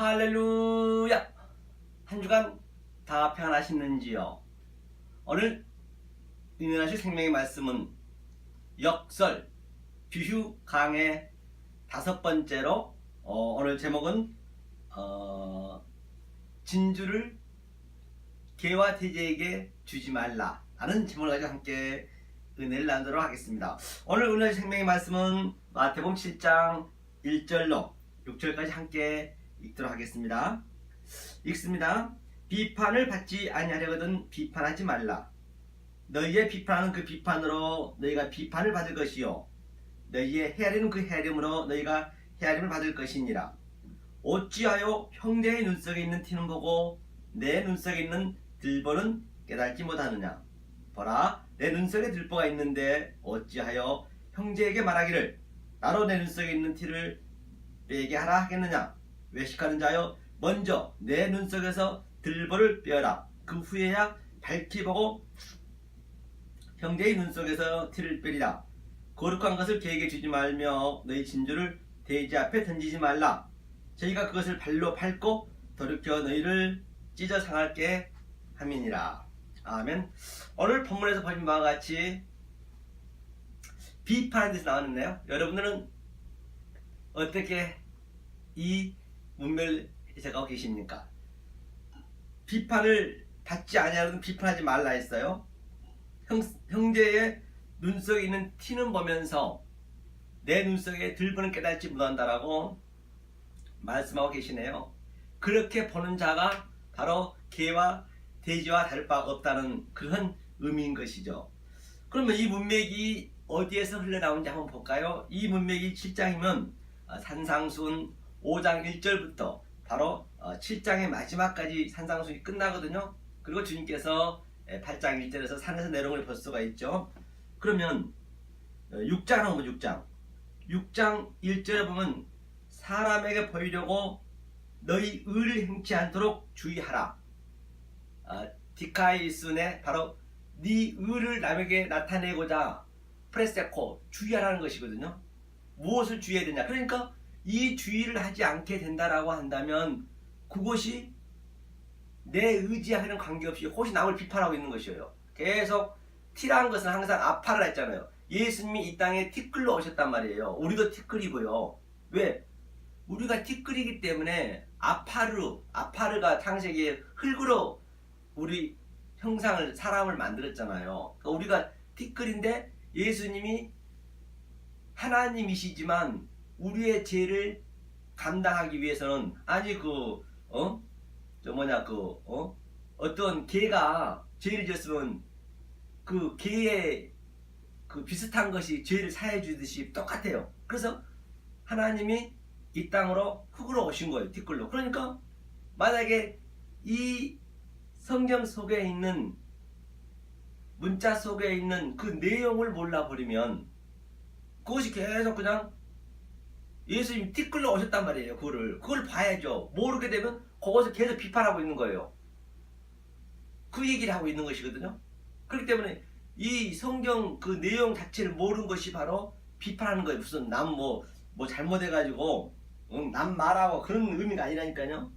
할렐루야! 한 주간 다 평안하셨는지요? 오늘 은혜하실 생명의 말씀은 역설 규휴 강의 5번째로 오늘 제목은 진주를 개와 돼지에게 주지 말라 라는 제목을 가지고 함께 은혜를 나누도록 하겠습니다. 오늘 은혜하실 생명의 말씀은 마태복음 7장 1절로 6절까지 함께 읽도록 하겠습니다. 읽습니다. 비판을 받지 아니하려거든 비판하지 말라. 너희의 비판하는 그 비판으로 너희가 비판을 받을 것이요 너희의 헤아리는 그 헤아림으로 너희가 헤아림을 받을 것이니라. 어찌하여 형제의 눈속에 있는 티는 보고 내 눈속에 있는 들보는 깨닫지 못하느냐. 보라, 내 눈속에 들보가 있는데 어찌하여 형제에게 말하기를 나로 내 눈속에 있는 티를 빼게 하라 하겠느냐. 외식하는 자여, 먼저 내 눈속에서 들보를 빼어라. 그 후에야 밝히 보고 형제의 눈속에서 티를 빼리라. 거룩한 것을 개에게 주지 말며 너희 진주를 돼지 앞에 던지지 말라. 저희가 그것을 발로 밟고 돌이켜 너희를 찢어 상할게 함이니라. 아멘. 오늘 본문에서 보신 바와 같이 비판에 대해서 나왔는데요. 여러분들은 어떻게 이 문맥을 해석하고 계십니까? 비판을 받지 아니하려면 비판하지 말라 했어요. 형제의 눈속에 있는 티는 보면서 내 눈속에 들보는 깨닫지 못한다라고 말씀하고 계시네요. 그렇게 보는 자가 바로 개와 돼지와 다를 바가 없다는 그런 의미인 것이죠. 그러면 이 문맥이 어디에서 흘러나오는지 한번 볼까요? 이 문맥이 7장이면 산상순 5장 1절부터 바로 7장의 마지막까지 산상순이 끝나거든요. 그리고 주님께서 8장 1절에서 산에서 내려온 걸 볼 수가 있죠. 그러면 6장 한번 6장 1절에 보면 사람에게 보이려고 너희 의를 행치 않도록 주의하라. 디카이순에 바로 네 의를 남에게 나타내고자 프레세코 주의하라는 것이거든요. 무엇을 주의해야 되냐? 그러니까 이 주의를 하지 않게 된다라고 한다면 그것이 내 의지하는 관계없이 혹시 남을 비판하고 있는 것이에요. 계속 티라는 것은 항상 아파를 했잖아요. 예수님이 이 땅에 티끌로 오셨단 말이에요. 우리도 티끌이고요. 왜? 우리가 티끌이기 때문에 아파르가 창세기에 흙으로 우리 형상을 사람을 만들었잖아요. 그러니까 우리가 티끌인데 예수님이 하나님이시지만 우리의 죄를 감당하기 위해서는 어떤 개가 죄를 지었으면 그 개의 그 비슷한 것이 죄를 사해 주듯이 똑같아요. 그래서 하나님이 이 땅으로 흙으로 오신 거예요. 티끌로. 그러니까 만약에 이 성경 속에 있는 문자 속에 있는 그 내용을 몰라버리면 그것이 계속 그냥 예수님이 티끌로 오셨단 말이에요. 그걸 봐야죠. 모르게 되면 그것을 계속 비판하고 있는 거예요. 그 얘기를 하고 있는 것이거든요. 그렇기 때문에 이 성경 그 내용 자체를 모르는 것이 바로 비판하는 거예요. 무슨 남 뭐 잘못해가지고 남 말하고 그런 의미가 아니라니까요.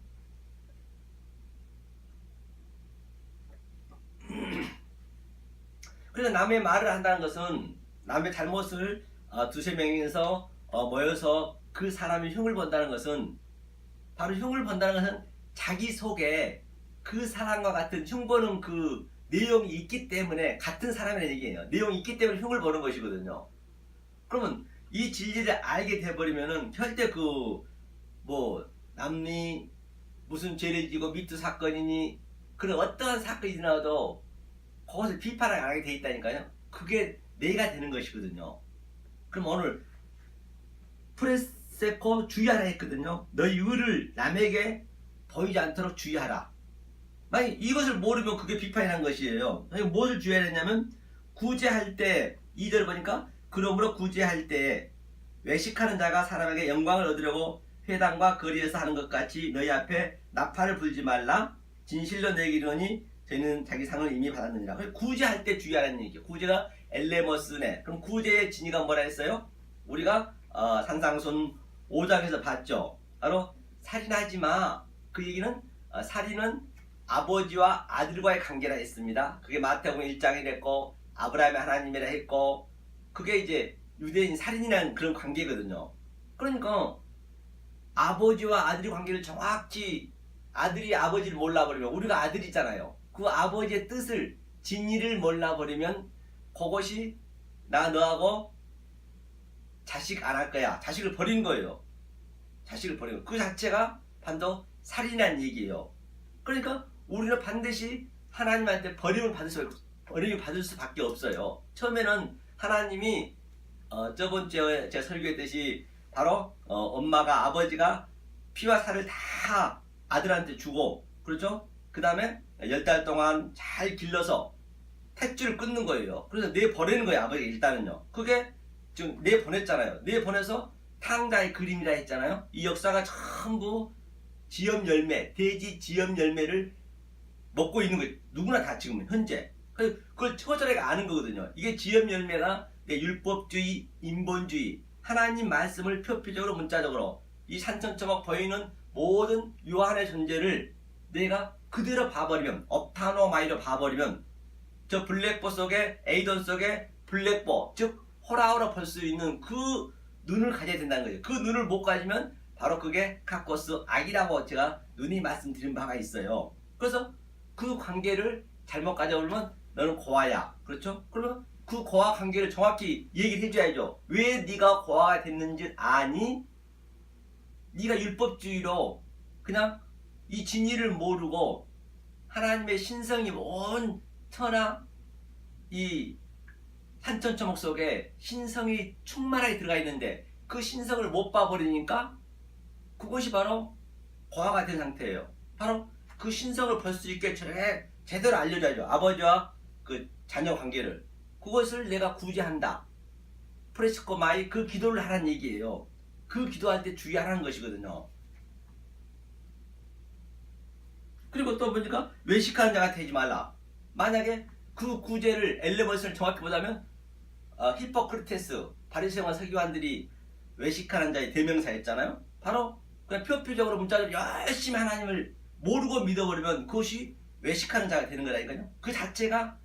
그래서 남의 말을 한다는 것은 남의 잘못을 두세 명이서 모여서 그 사람이 흉을 본다는 것은 바로 흉을 본다는 것은 자기 속에 그 사람과 같은 흉 보는 그 내용이 있기 때문에 같은 사람이라는 얘기예요. 내용이 있기 때문에 흉을 보는 것이거든요. 그러면 이 진리를 알게 돼버리면은 절대 남이 무슨 죄를 지고 미투 사건이니 그런 어떠한 사건이 지나도 그것을 비판을 안 하게 돼 있다니까요. 그게 내가 되는 것이거든요. 그럼 오늘 프레세코 주의하라 했거든요. 너희 의를 남에게 보이지 않도록 주의하라. 만약 이것을 모르면 그게 비판이란 것이에요. 무엇을 주의해야 되냐면 구제할 때 2절 보니까 그러므로 구제할 때 외식하는 자가 사람에게 영광을 얻으려고 회당과 거리에서 하는 것 같이 너희 앞에 나팔을 불지 말라. 진실로 너희에게 이르노니 저희는 자기 상을 이미 받았느니라. 구제할 때 주의하라는 얘기예요. 구제가 엘레머스네. 그럼 구제의 진의가 뭐라 했어요? 우리가 산상순 5장에서 봤죠. 바로 살인하지 마. 그 얘기는 살인은 아버지와 아들과의 관계라 했습니다. 그게 마태복음 1장이 됐고 아브라함의 하나님이라 했고 그게 이제 유대인 살인이라는 그런 관계거든요. 그러니까 아버지와 아들의 관계를 정확히 아들이 아버지를 몰라버리면 우리가 아들이잖아요. 그 아버지의 뜻을 진리를 몰라버리면 그것이 나 너하고 자식 안 할 거야. 자식을 버린 거예요. 자식을 버린 거. 그 자체가 반도 살인이라는 얘기예요. 그러니까 우리는 반드시 하나님한테 버림을 받을 수밖에 없어요. 처음에는 하나님이 저번 주에 제가 설교했듯이 바로 엄마가 아버지가 피와 살을 다 아들한테 주고 그렇죠? 그 다음에 10달 동안 잘 길러서 탯줄을 끊는 거예요. 그래서 내보내는 거예요. 아버지가 일단은요. 그게 지금 내보냈잖아요. 내보내서 탕자의 그림이라 했잖아요. 이 역사가 전부 지엽 열매, 돼지 지엽 열매를 먹고 있는 거예요. 누구나 다 지금 현재. 그걸 처절하게 아는 거거든요. 이게 지엽 열매가 율법주의, 인본주의, 하나님 말씀을 표피적으로 문자적으로 이 산천초막 보이는 모든 요한의 존재를 내가 그대로 봐버리면 업타노마이로 봐버리면 저 블랙보 속에 에이돈 속에 블랙보 즉 호라호라 볼 수 있는 그 눈을 가져야 된다는 거예요. 그 눈을 못 가지면 바로 그게 카코스 악이라고 제가 눈이 말씀드린 바가 있어요. 그래서 그 관계를 잘못 가져오면 너는 고아야. 그렇죠? 그러면 그 고아 관계를 정확히 얘기를 해줘야죠. 왜 네가 고아가 됐는지 아니? 네가 율법주의로 그냥 이 진리를 모르고 하나님의 신성이 온 천하 이 산천초목 속에 신성이 충만하게 들어가 있는데 그 신성을 못 봐버리니까 그것이 바로 고아가 된 상태예요. 바로 그 신성을 볼 수 있게 제대로 알려줘야죠. 아버지와 그 자녀 관계를. 그것을 내가 구제한다. 프레스코마이 그 기도를 하라는 얘기예요. 그 기도할 때 주의하라는 것이거든요. 그리고 또 보니까 외식하는 자가 되지 말라. 만약에 그 구제를 엘레버스를 정확히 보자면 히포크리테스 바리새인과 서기관들이 외식하는 자의 대명사였잖아요. 바로 그냥 표피적으로 문자적으로 열심히 하나님을 모르고 믿어버리면 그것이 외식하는 자가 되는 거라니까요. 그 자체가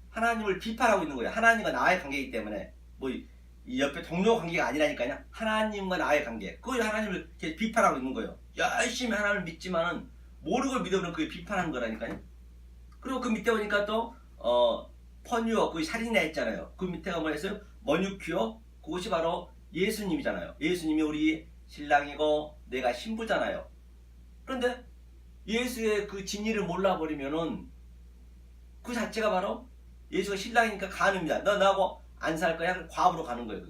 하나님을 비판하고 있는 거예요. 하나님과 나의 관계이기 때문에 이 옆에 동료 관계가 아니라니까요. 하나님과 나의 관계. 그 하나님을 비판하고 있는 거예요. 열심히 하나님을 믿지만은 모르고 믿어버리면 그게 비판하는 거라니까요. 그리고 그 밑에 보니까 또 퍼뉴어 그 살인이라 했잖아요. 그 밑에가 뭐였어요? 머뉴큐어 그것이 바로 예수님이잖아요. 예수님이 우리 신랑이고 내가 신부잖아요. 그런데 예수의 그 진리를 몰라버리면은 그 자체가 바로 예수가 신랑이니까 간음이다. 너 나하고 안 살 거야? 과부로 가는 거예요.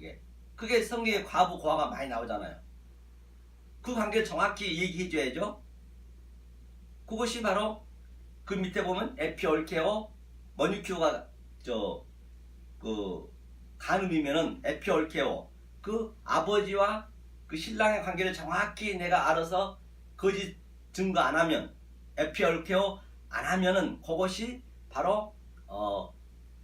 그게 성경에 과부 고아가 많이 나오잖아요. 그 관계를 정확히 얘기해 줘야죠. 그것이 바로 그 밑에 보면 에피올케오 머뉴큐어가 그 간음이면은 에피올케오 그 아버지와 그 신랑의 관계를 정확히 내가 알아서 거짓 증거 안 하면 에피올케오 안 하면은 그것이 바로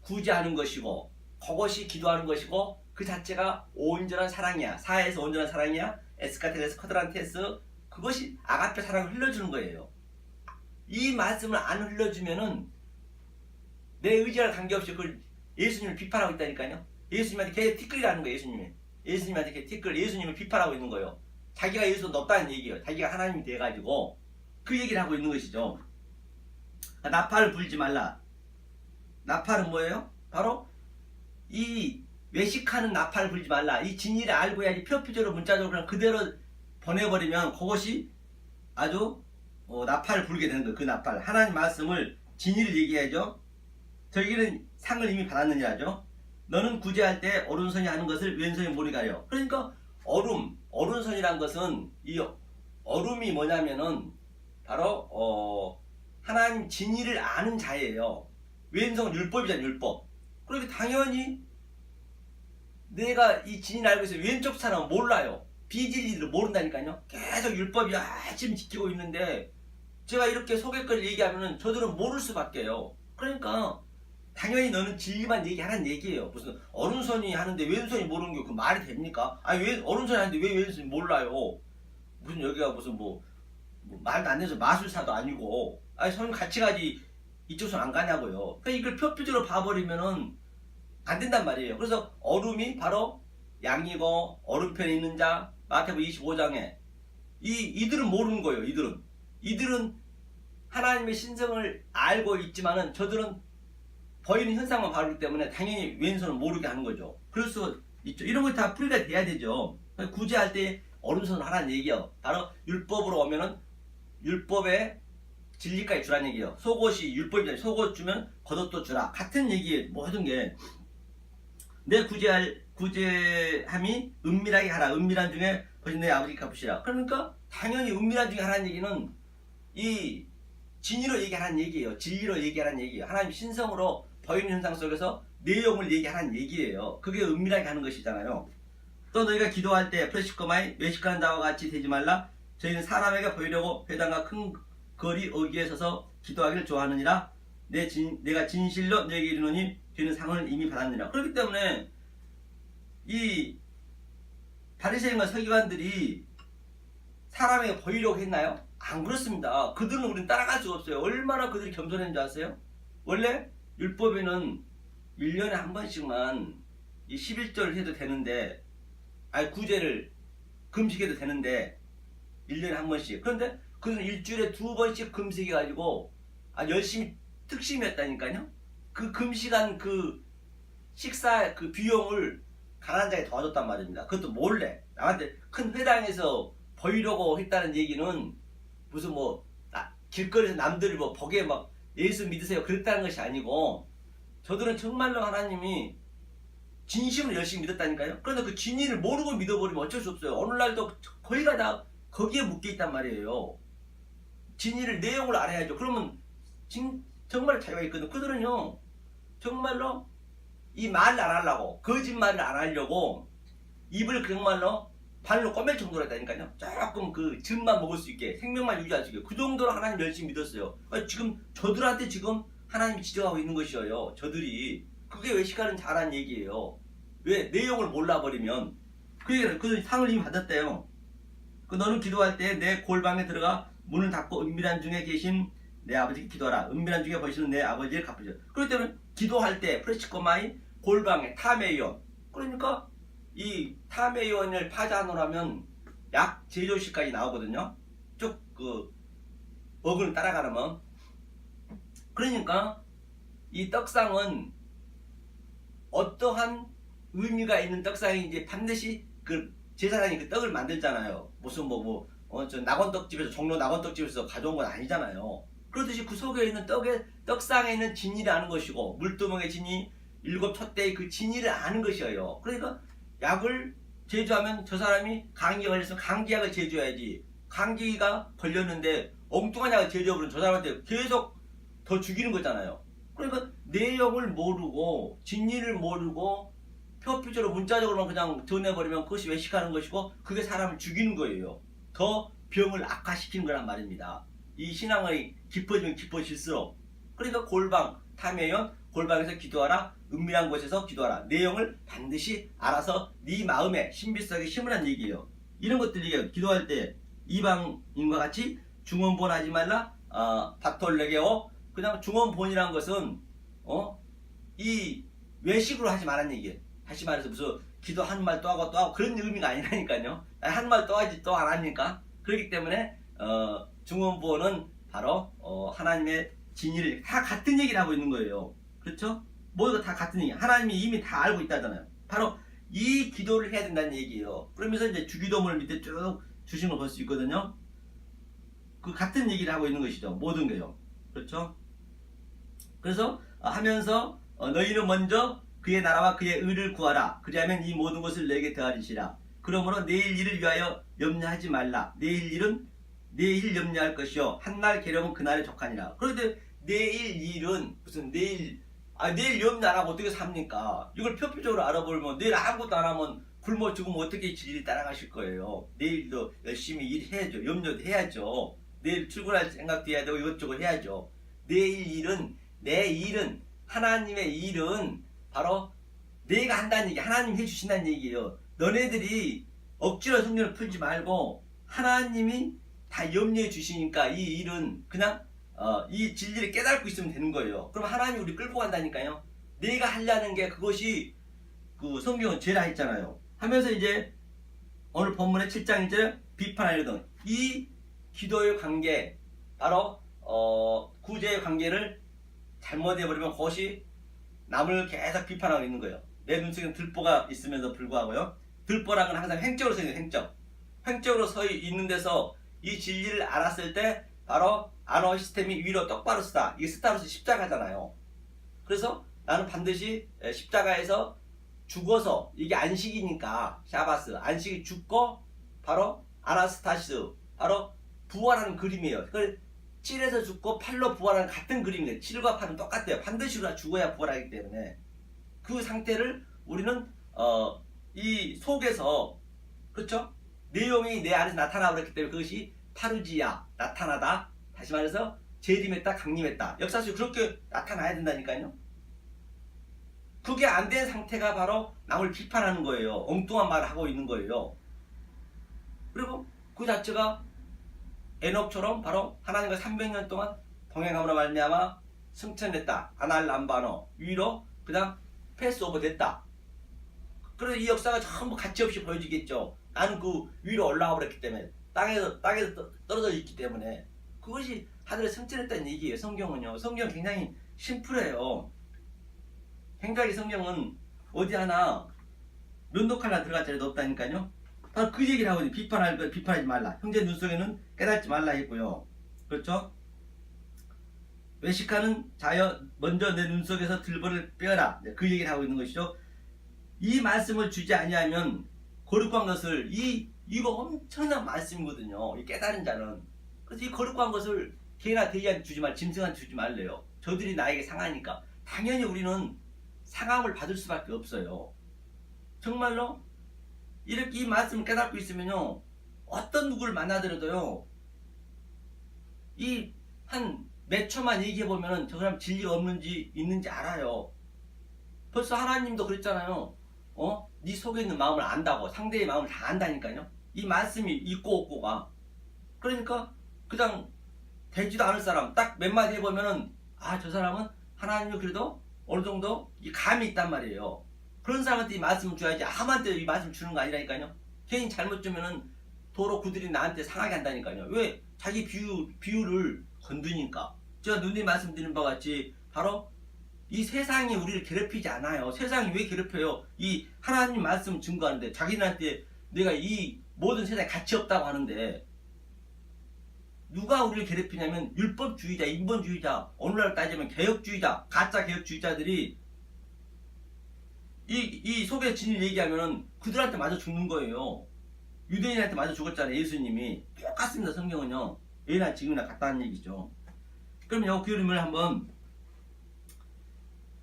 구제하는 것이고 그것이 기도하는 것이고 그 자체가 온전한 사랑이야. 사회에서 온전한 사랑이야. 에스카테레스 쿼드란테스 그것이 아가페 사랑을 흘려주는 거예요. 이 말씀을 안 흘려주면은 내 의지와 관계없이 그걸 예수님을 비판하고 있다니까요. 예수님한테 걔 티끌이라는 거예요. 예수님한테 걔 티끌 예수님을 비판하고 있는 거예요. 자기가 예수 높다는 얘기예요. 자기가 하나님이 돼가지고 그 얘기를 하고 있는 것이죠. 나팔을 불지 말라. 나팔은 뭐예요? 바로 이 외식하는 나팔을 불지 말라. 이 진리를 알고 해야지 표피적으로 문자적으로 그냥 그대로 보내버리면 그것이 아주 나팔을 불게 되는 거예요. 그 나팔. 하나님 말씀을 진리를 얘기해야죠. 저기는 상을 이미 받았느냐죠. 너는 구제할 때 오른손이 하는 것을 왼손이 모르게 하여. 그러니까 오른손이란 것은 이 얼음이 뭐냐면은 바로 하나님 진리를 아는 자예요. 왼손은 율법이잖아요. 율법. 그러니까 당연히 내가 이 진리를 알고 있어요. 왼쪽 사람은 몰라요. 비진리를 모른다니까요. 계속 율법이 열심히 지키고 있는데 제가 이렇게 소개글 얘기하면은 저들은 모를 수밖에요. 그러니까 당연히 너는 진리만 얘기하라는 얘기예요. 무슨 오른손이 하는데 왼손이 모르는 게 그 말이 됩니까? 아니 왜 오른손이 하는데 왜 왼손이 몰라요? 무슨 여기가 무슨 뭐 말도 안 돼서 마술사도 아니고 아니 서로 같이 가지 이쪽선 안 가냐고요. 그러니까 이걸 표피적으로 봐버리면은 안 된단 말이에요. 그래서 얼음이 바로 양이고 얼음편에 있는 자 마태복음 25장에 이들은 모르는 거예요. 이들은 하나님의 신성을 알고 있지만은 저들은 보이는 현상만 바르기 때문에 당연히 왼손을 모르게 하는 거죠. 그럴 수 있죠. 이런 거 다 풀이가 돼야 되죠. 구제할 때 오른손을 하라는 얘기예요. 바로 율법으로 오면은 율법에 진리까지 주라는 얘기예요. 속옷이 율법이잖아요. 속옷 주면 겉옷도 주라. 같은 얘기예요. 모든 게. 내 구제함이 은밀하게 하라. 은밀한 중에 벌써 내 아버지 갚으시라. 그러니까 당연히 은밀한 중에 하라는 얘기는 이 진리로 얘기하라는 얘기예요. 진리로 얘기하라는 얘기예요. 하나님 신성으로 보이는 현상 속에서 내용을 얘기하라는 얘기예요. 그게 은밀하게 하는 것이잖아요. 또 너희가 기도할 때 프레시코마이 외식하는 자와 같이 되지 말라. 저희는 사람에게 보이려고 회당과 큰 거리 어귀에 서서 기도하기를 좋아하느니라. 내가 진실로 너에게 이르노니 저희는 상을 이미 받았느니라. 그렇기 때문에 이 바리새인과 서기관들이 사람에게 보이려고 했나요? 안 그렇습니다. 그들은 우리는 따라갈 수가 없어요. 얼마나 그들이 겸손했는 줄 아세요? 원래 율법에는 1년에 한 번씩만 이 11절을 해도 되는데 아니 구제를 금식해도 되는데 1년에 한 번씩. 그런데 그들은 일주일에 2번씩 금식해가지고 열심히 특심이었다니까요. 그 금식한 그 식사 그 비용을 가난한 자에게 도와줬단 말입니다. 그것도 몰래 남한테 큰 회당에서 보이려고 했다는 얘기는 무슨 길거리에서 남들이 보기에 막 예수 믿으세요 그랬다는 것이 아니고 저들은 정말로 하나님이 진심으로 열심히 믿었다니까요. 그런데 그 진리를 모르고 믿어버리면 어쩔 수 없어요. 오늘날도 거의가 다 거기에 묶여있단 말이에요. 진리를 내용을 알아야죠. 그러면 정말 자유가 있거든요. 그들은요 정말로 이 말을 안 하려고 거짓말을 안 하려고 입을 정말로 발로 꼬맬 정도로 했다니까요. 조금 그 즙만 먹을 수 있게 생명만 유지할 수 있게 그 정도로 하나님 열심히 믿었어요. 지금 저들한테 지금 하나님이 지적하고 있는 것이에요. 저들이 그게 외식하는 자란 얘기예요. 왜? 내용을 몰라버리면 그 상을 이미 받았대요. 너는 기도할 때 내 골방에 들어가 문을 닫고 은밀한 중에 계신 내 아버지께 기도하라. 은밀한 중에 보시는 내 아버지를 갚으시라. 그렇기 때문에 기도할 때 프레시코마이 골방에 타메이온 그러니까 이 타메이온을 파자하노라면 약 제조실까지 나오거든요. 쭉 그 어근을 따라가려면 그러니까 이 떡상은 어떠한 의미가 있는 떡상인지 반드시 그 제사장이 그 떡을 만들잖아요. 무슨 저 낙원떡집에서 종로 낙원떡집에서 가져온 건 아니잖아요. 그렇듯이 그 속에 있는 떡상에 있는 진리를 아는 것이고 물두멍의 진리, 7 촛대의 그 진리를 아는 것이에요. 그러니까 약을 제조하면 저 사람이 감기가 걸렸으면 감기약을 제조해야지. 감기가 걸렸는데 엉뚱한 약을 제조해버리면 저 사람한테 계속 더 죽이는 거잖아요. 그러니까 내용을 모르고 진리를 모르고 표피적으로 문자적으로만 그냥 전해버리면 그것이 외식하는 것이고 그게 사람을 죽이는 거예요. 더 병을 악화시키는 거란 말입니다. 이 신앙이 깊어지면 깊어질수록 그러니까 골방 타메이온 골방에서 기도하라. 은밀한 곳에서 기도하라. 내용을 반드시 알아서 네 마음에 신비성에 심으라는 얘기예요. 이런 것들 얘기해요. 기도할 때 이방인과 같이 중언본하지 말라. 바톨레게오 그냥 중언본이라는 것은 이 외식으로 하지 말라는 얘기예요. 다시 말해서 무슨 기도 한 말 또 하고 또 하고 그런 의미가 아니라니까요. 한 말 또 하지 또 안 하니까. 그렇기 때문에 중언본은 바로 하나님의 진리를 다 같은 얘기를 하고 있는 거예요. 그렇죠? 모두가 다 같은 얘기. 하나님이 이미 다 알고 있다잖아요. 바로 이 기도를 해야 된다는 얘기예요. 그러면서 이제 주기도문을 밑에 쭉 주신 걸 볼 수 있거든요. 그 같은 얘기를 하고 있는 것이죠. 모든 게요. 그렇죠? 그래서 하면서 너희는 먼저 그의 나라와 그의 의를 구하라. 그리하면 이 모든 것을 내게 더하리시라. 그러므로 내일 일을 위하여 염려하지 말라. 내일 일은 내일 염려할 것이요 한날 계령은 그날에 족하니라. 그런데 내일 일은 무슨 내일 염려 안 하고 어떻게 삽니까? 이걸 표피적으로 알아보면 내일 아무것도 안 하면 굶어 죽으면 어떻게 진리 따라가실 거예요? 내일도 열심히 일해야죠. 염려도 해야죠. 내일 출근할 생각도 해야 되고 이것저것 해야죠. 내일 일은 내 일은 하나님의 일은 바로 내가 한다는 얘기 하나님 해주신다는 얘기예요. 너네들이 억지로 성경을 풀지 말고 하나님이 다 염려해 주시니까 이 일은 그냥 이 진리를 깨닫고 있으면 되는 거예요. 그럼 하나님이 우리 끌고 간다니까요. 내가 하려는 게 그것이 그 성경은 죄라 했잖아요. 하면서 이제 오늘 본문의 7장 1절에 비판하려던 이 기도의 관계, 바로 구제의 관계를 잘못해버리면 그것이 남을 계속 비판하고 있는 거예요. 내 눈속에는 들보가 있으면서 불구하고요. 들보라는 건 항상 횡적으로 서 있는 횡적. 횡적으로 서 있는 데서 이 진리를 알았을 때 바로 안어 시스템이 위로 똑바로 서다. 이게 스타로서 십자가잖아요. 그래서 나는 반드시 십자가에서 죽어서, 이게 안식이니까 샤바스, 안식이 죽고 바로 아나스타시스, 바로 부활하는 그림이에요. 그걸 찔에서 죽고 팔로 부활하는 같은 그림이에요. 찔과 팔은 똑같아요. 반드시 우리가 죽어야 부활하기 때문에 그 상태를 우리는 이 속에서, 그렇죠? 내용이 내 안에서 나타나 버렸기 때문에 그것이 파루지야, 나타나다. 다시 말해서 재림했다, 강림했다. 역사 속에 그렇게 나타나야 된다니까요. 그게 안 된 상태가 바로 남을 비판하는 거예요. 엉뚱한 말을 하고 있는 거예요. 그리고 그 자체가 에녹처럼 바로 하나님과 300년 동안 동행함으로 말미암아 승천됐다. 아날람바노 위로 그냥 패스오버 됐다. 그래서 이 역사가 전부 가치없이 보여지겠죠. 나는 그 위로 올라가 버렸기 때문에, 땅에서 떨어져 있기 때문에. 그것이 하늘에 승천했다는 얘기예요. 성경은요. 성경은 굉장히 심플해요. 굉장히 성경은 어디 하나 면도칼 하나 들어갈 자리도 없다니까요. 바로 그 얘기를 하고 비판하지 말라. 형제 눈속에는 깨닫지 말라 했고요. 그렇죠? 외식하는 자여 먼저 내 눈속에서 들보를 빼어라. 그 얘기를 하고 있는 것이죠. 이 말씀을 주지 아니하면 거룩한 것을, 이거 엄청난 말씀이거든요. 이 깨달은 자는. 그래서 이 거룩한 것을 개나 대기한테 주지 말, 짐승한테 주지 말래요. 저들이 나에게 상하니까. 당연히 우리는 상함을 받을 수밖에 없어요. 정말로 이렇게 이 말씀을 깨닫고 있으면요, 어떤 누구를 만나더라도요, 이 한 몇 초만 얘기해보면은 저 사람 진리가 없는지 있는지 알아요. 벌써 하나님도 그랬잖아요. 네 속에 있는 마음을 안다고. 상대의 마음을 다 안다니까요. 이 말씀이 있고 없고가. 그러니까 그냥 되지도 않을 사람 딱 몇 마디 해보면은 저 사람은 하나님이 그래도 어느 정도 이 감이 있단 말이에요. 그런 사람한테 이 말씀을 줘야지 아무한테 이 말씀 주는 거 아니라니까요. 괜히 잘못 주면은 도로 그들이 나한테 상하게 한다니까요. 왜? 자기 비유를 건드니까. 제가 눈에 말씀드린 바와 같이 바로 이 세상이 우리를 괴롭히지 않아요. 세상이 왜 괴롭혀요? 이 하나님 말씀 증거하는데, 자기들한테 내가 이 모든 세상에 가치 없다고 하는데, 누가 우리를 괴롭히냐면 율법주의자, 인본주의자, 오늘날 따지면 개혁주의자, 가짜 개혁주의자들이 이 속에 진리를 얘기하면은 그들한테 맞아 죽는 거예요. 유대인한테 맞아 죽었잖아요. 예수님이. 똑같습니다. 성경은요. 예나 지금이나 같다는 얘기죠. 그럼 요 그림을 한번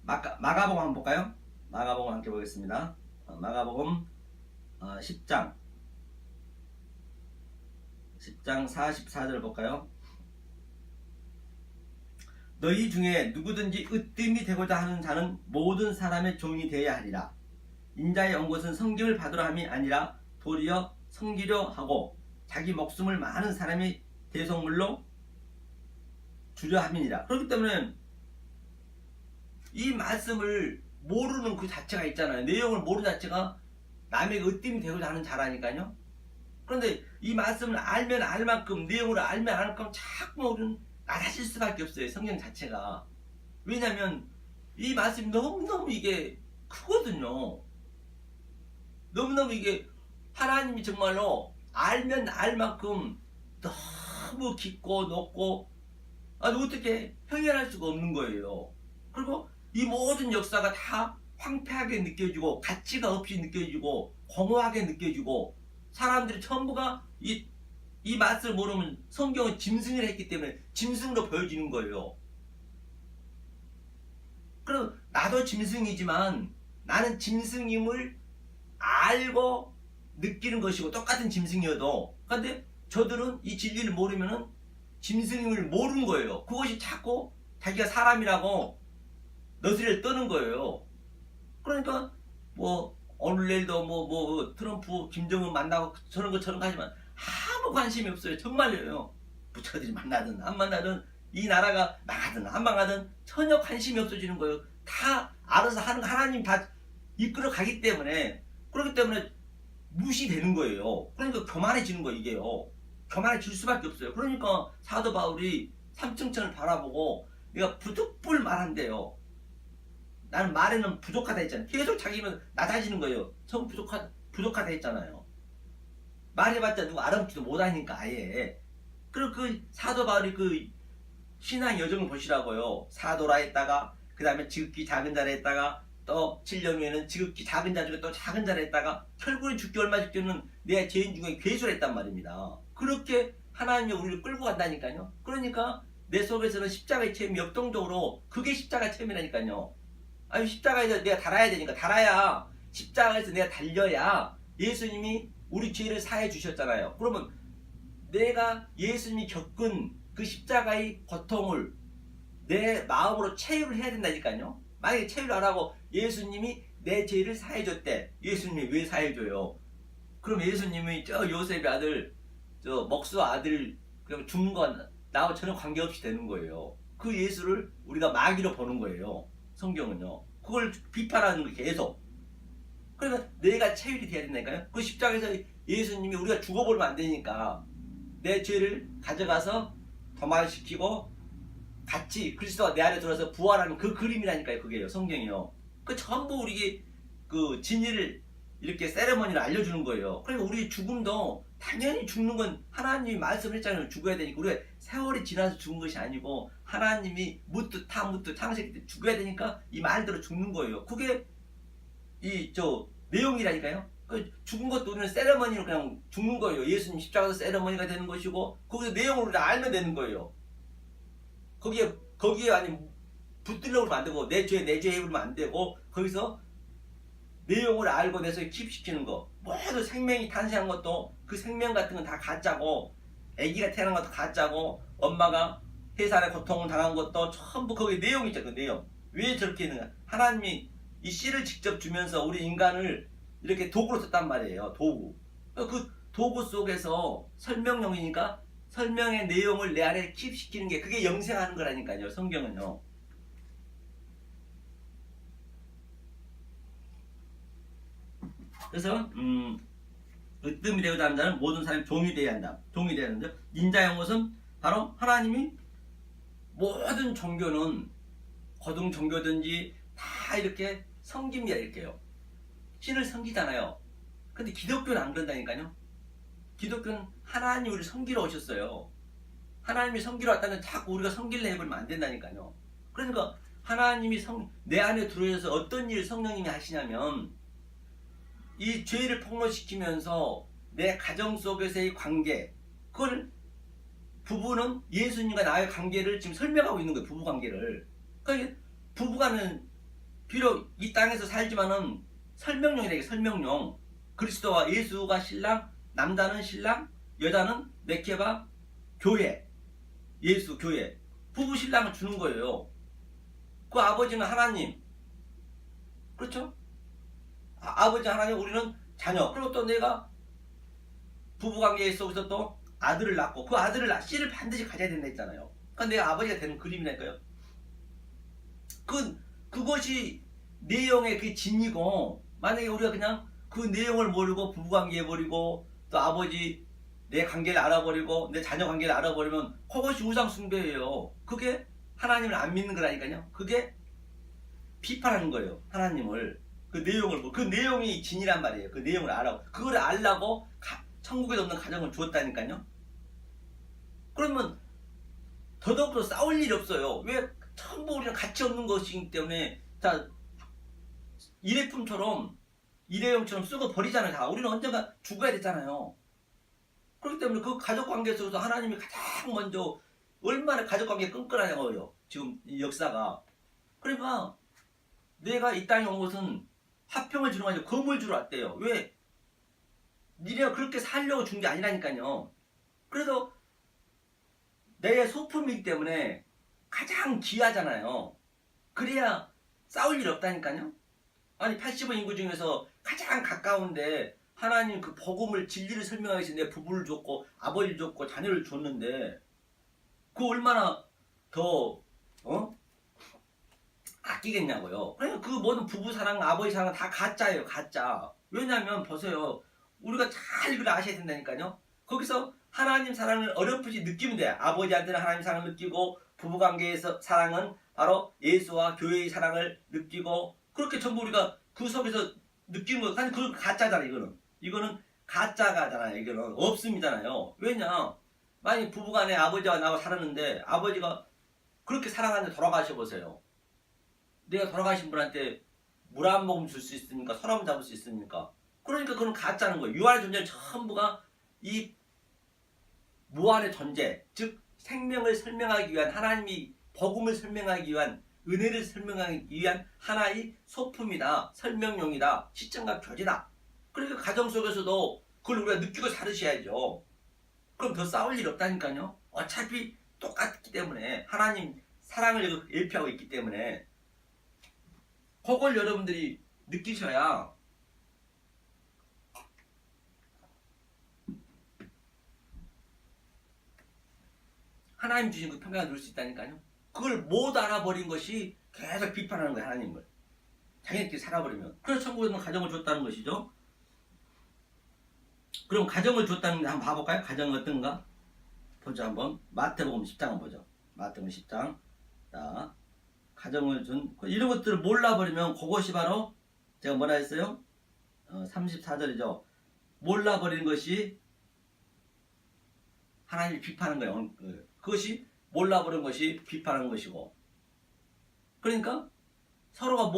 마가복음 한번 볼까요? 마가복음 함께 보겠습니다. 마가복음 10장 44절 볼까요? 너희 중에 누구든지 으뜸이 되고자 하는 자는 모든 사람의 종이 되어야 하리라. 인자의 온 것은 섬김을 받으려 함이 아니라 도리어 섬기려 하고 자기 목숨을 많은 사람이 대속물로 주려 함이니라. 그렇기 때문에 이 말씀을 모르는 그 자체가 있잖아요. 내용을 모르는 자체가 남에게 으뜸이 되고자 하는 자라니까요. 그런데 이 말씀을 알면 알 만큼, 내용을 알면 알 만큼 자꾸 우리는 나아질 수밖에 없어요. 성경 자체가. 왜냐면 이 말씀이 너무너무 이게 크거든요. 너무너무 이게 하나님이 정말로 알면 알 만큼 너무 깊고 높고 어떻게 형연할 수가 없는 거예요. 그리고 이 모든 역사가 다 황폐하게 느껴지고 가치가 없이 느껴지고 공허하게 느껴지고 사람들이 전부가 이 말씀을 모르면 성경은 짐승을 했기 때문에 짐승으로 보여지는 거예요. 그럼 나도 짐승이지만 나는 짐승임을 알고 느끼는 것이고 똑같은 짐승이어도, 근데 저들은 이 진리를 모르면은 짐승임을 모르는 거예요. 그것이 자꾸 자기가 사람이라고 너스레를 떠는 거예요. 그러니까 뭐 오늘 내일도 뭐 트럼프 김정은 만나고 저런 거 하지만 아무 관심이 없어요. 정말로요. 부처들이 만나든 안 만나든 이 나라가 망하든 안 망하든 전혀 관심이 없어지는 거예요. 다 알아서 하는 거 하나님 다 이끌어 가기 때문에 그렇기 때문에 무시되는 거예요. 그러니까 교만해지는 거예요. 이게요. 교만해질 수밖에 없어요. 그러니까 사도 바울이 삼층천을 바라보고 내가 부득불 말한대요. 나는 말에는 부족하다 했잖아요. 계속 자기는 낮아지는 거예요. 전 부족하다 했잖아요. 말해봤자 누가 알아먹지도 못하니까 아예. 그리고 그 사도 바울이 그 신앙 여정을 보시라고요. 사도라 했다가 그 다음에 지극히 작은 자라 했다가 또 7년 후에는 지극히 작은 자 중에 또 작은 자라 했다가 결국에 죽기 얼마 직전은 내 죄인 중에 괴수를 했단 말입니다. 그렇게 하나님이 우리를 끌고 간다니까요. 그러니까 내 속에서는 십자가의 체험이 역동적으로 그게 십자가 체험이라니까요. 아니 십자가에서 내가 달아야 되니까 달아야 십자가에서 내가 달려야 예수님이 우리 죄를 사해 주셨잖아요. 그러면 내가 예수님이 겪은 그 십자가의 고통을 내 마음으로 체유를 해야 된다니까요. 만약에 체유를 안 하고 예수님이 내 죄를 사해줬대. 예수님이 왜 사해줘요? 그럼 예수님이 저 요셉의 아들, 저 먹수 아들 그냥 죽는 건 나와 전혀 관계없이 되는 거예요. 그 예수를 우리가 마귀로 보는 거예요. 성경은요. 그걸 비판하는 거 계속. 그러니까 내가 체율이 돼야 된다니까요. 그 십자가에서 예수님이 우리가 죽어버리면 안 되니까 내 죄를 가져가서 도말시키고 같이 그리스도가 내 안에 들어서 부활하는 그 그림이라니까요. 그게요. 성경이요. 그 전부 우리 그 진리를 이렇게 세레머니를 알려주는 거예요. 그러니까 우리 죽음도 당연히 죽는 건 하나님이 말씀했잖아요. 죽어야 되니까 우리가 세월이 지나서 죽은 것이 아니고 하나님이 묻듯 창세기 때 죽어야 되니까 이 말대로 죽는 거예요. 그게 이 저 내용이라니까요. 그 죽은 것도 우리는 세레머니로 그냥 죽는 거예요. 예수님 십자가에서 세레머니가 되는 것이고 거기서 내용을 우리가 알면 되는 거예요. 거기에 아니 붙들려고 하면 안 되고 내 죄 그러면 안 되고 거기서 내용을 알고 내서 킵시키는 거 모두 생명이 탄생한 것도 그 생명 같은 건 다 가짜고 아기가 태어난 것도 가짜고 엄마가 해산의 고통을 당한 것도 전부 거기에 내용이 있죠. 그 내용 왜 저렇게 했는가. 하나님이 이 씨를 직접 주면서 우리 인간을 이렇게 도구로 썼단 말이에요. 도구. 그 도구 속에서 설명용이니까 설명의 내용을 내 안에 킵시키는 게 그게 영생하는 거라니까요. 성경은요. 그래서 으뜸이 되고자 하는 자는 모든 사람이 종이 되어야 한다. 종이 되어야 하는데 인자의 것은 바로 하나님이 모든 종교는 거듭 종교든지 다 이렇게 섬깁니다. 이렇게요. 신을 섬기잖아요. 근데 기독교는 안 그런다니까요. 기독교는 하나님이 우리를 섬기러 오셨어요. 하나님이 섬기러 왔다는 자꾸 우리가 섬길래 해버리면 안 된다니까요. 그러니까 하나님이 내 안에 들어오셔서 어떤 일을 성령님이 하시냐면 이 죄를 폭로시키면서 내 가정 속에서의 관계 그걸 부부는 예수님과 나의 관계를 지금 설명하고 있는 거예요. 부부 관계를. 그러니까 부부가는 비록 이 땅에서 살지만은 설명용이래. 설명용. 그리스도와 예수가 신랑, 남자는 신랑, 여자는 메케바 교회. 예수 교회. 부부 신랑을 주는 거예요. 그 아버지는 하나님. 그렇죠? 아버지 하나님 우리는 자녀. 그리고 또 내가 부부관계에 속에서 또 아들을 낳고 그 아들을 씨를 반드시 가져야 된다 했잖아요. 그러니까 내가 아버지가 되는 그림이랄까요. 그것이 내용의 그 진이고 만약에 우리가 그냥 그 내용을 모르고 부부관계 해버리고 또 아버지 내 관계를 알아버리고 내 자녀 관계를 알아버리면 그것이 우상숭배예요. 그게 하나님을 안 믿는 거라니까요. 그게 비판하는 거예요. 하나님을. 그 내용을 그 내용이 진이란 말이에요. 그 내용을 알아. 그걸 알라고 천국에 없는 가정을 주었다니까요. 그러면 더더욱더 싸울 일이 없어요. 왜 전부 우리는 가치 없는 것이기 때문에 자 일회품처럼 일회용처럼 쓰고 버리잖아요. 다 우리는 언젠가 죽어야 되잖아요. 그렇기 때문에 그 가족관계 속에서 하나님이 가장 먼저 얼마나 가족관계 끈끈하냐고요. 지금 이 역사가. 그러니까 내가 이 땅에 온 것은 화평을 주러 가지고 검을 주러 왔대요. 왜? 니네가 그렇게 살려고 준 게 아니라니까요. 그래도 내 소품이기 때문에 가장 귀하잖아요. 그래야 싸울 일 없다니까요. 아니 80억 인구 중에서 가장 가까운데 하나님 그 복음을 진리를 설명하기 위해서 내 부부를 줬고 아버지를 줬고 자녀를 줬는데 그 얼마나 더 아끼겠냐고요. 그러니까 그 모든 부부 사랑, 아버지 사랑 다 가짜예요, 가짜. 왜냐하면 보세요, 우리가 잘 이걸 아셔야 된다니까요. 거기서 하나님 사랑을 어렴풋이 느끼면 돼요. 아버지한테는 하나님 사랑을 느끼고 부부관계에서 사랑은 바로 예수와 교회의 사랑을 느끼고 그렇게 전부 우리가 그 속에서 느끼는 거. 아니 그건 가짜잖아요. 이거는 가짜가잖아요. 이거는 없습니다요. 왜냐, 만약 부부간에 아버지와 나와 살았는데 아버지가 그렇게 사랑하는데 돌아가셔 보세요. 내가 돌아가신 분한테 물 한 모금 줄 수 있습니까? 손 한 번 잡을 수 있습니까? 그러니까 그건 가짜는 거예요. 유한의 존재는 전부가 이 무한의 존재, 즉 생명을 설명하기 위한, 하나님이 복음을 설명하기 위한, 은혜를 설명하기 위한 하나의 소품이다, 설명용이다, 시점과 교제다. 그러니까 가정 속에서도 그걸 우리가 느끼고 살으셔야죠. 그럼 더 싸울 일 없다니까요. 어차피 똑같기 때문에, 하나님 사랑을 예표하고 있기 때문에 그걸 여러분들이 느끼셔야 하나님 주신 그 평강을 누릴 수 있다니까요. 그걸 못 알아버린 것이 계속 비판하는 거예요, 하나님을. 자기네끼리 살아버리면. 그래서 천국에는 가정을 줬다는 것이죠. 그럼 가정을 줬다는 데 한번 봐볼까요? 가정은 어떤가? 보자 한번. 마태복음 10장을 보죠. 마태복음 10장. 자, 가정을 준 이런 것들을 몰라버리면 그것이 바로 제가 뭐라 했어요? 34절이죠. 몰라버리는 것이 하나님을 비판하는 거예요. 그것이 몰라버린 것이 비판하는 것이고. 그러니까 서로가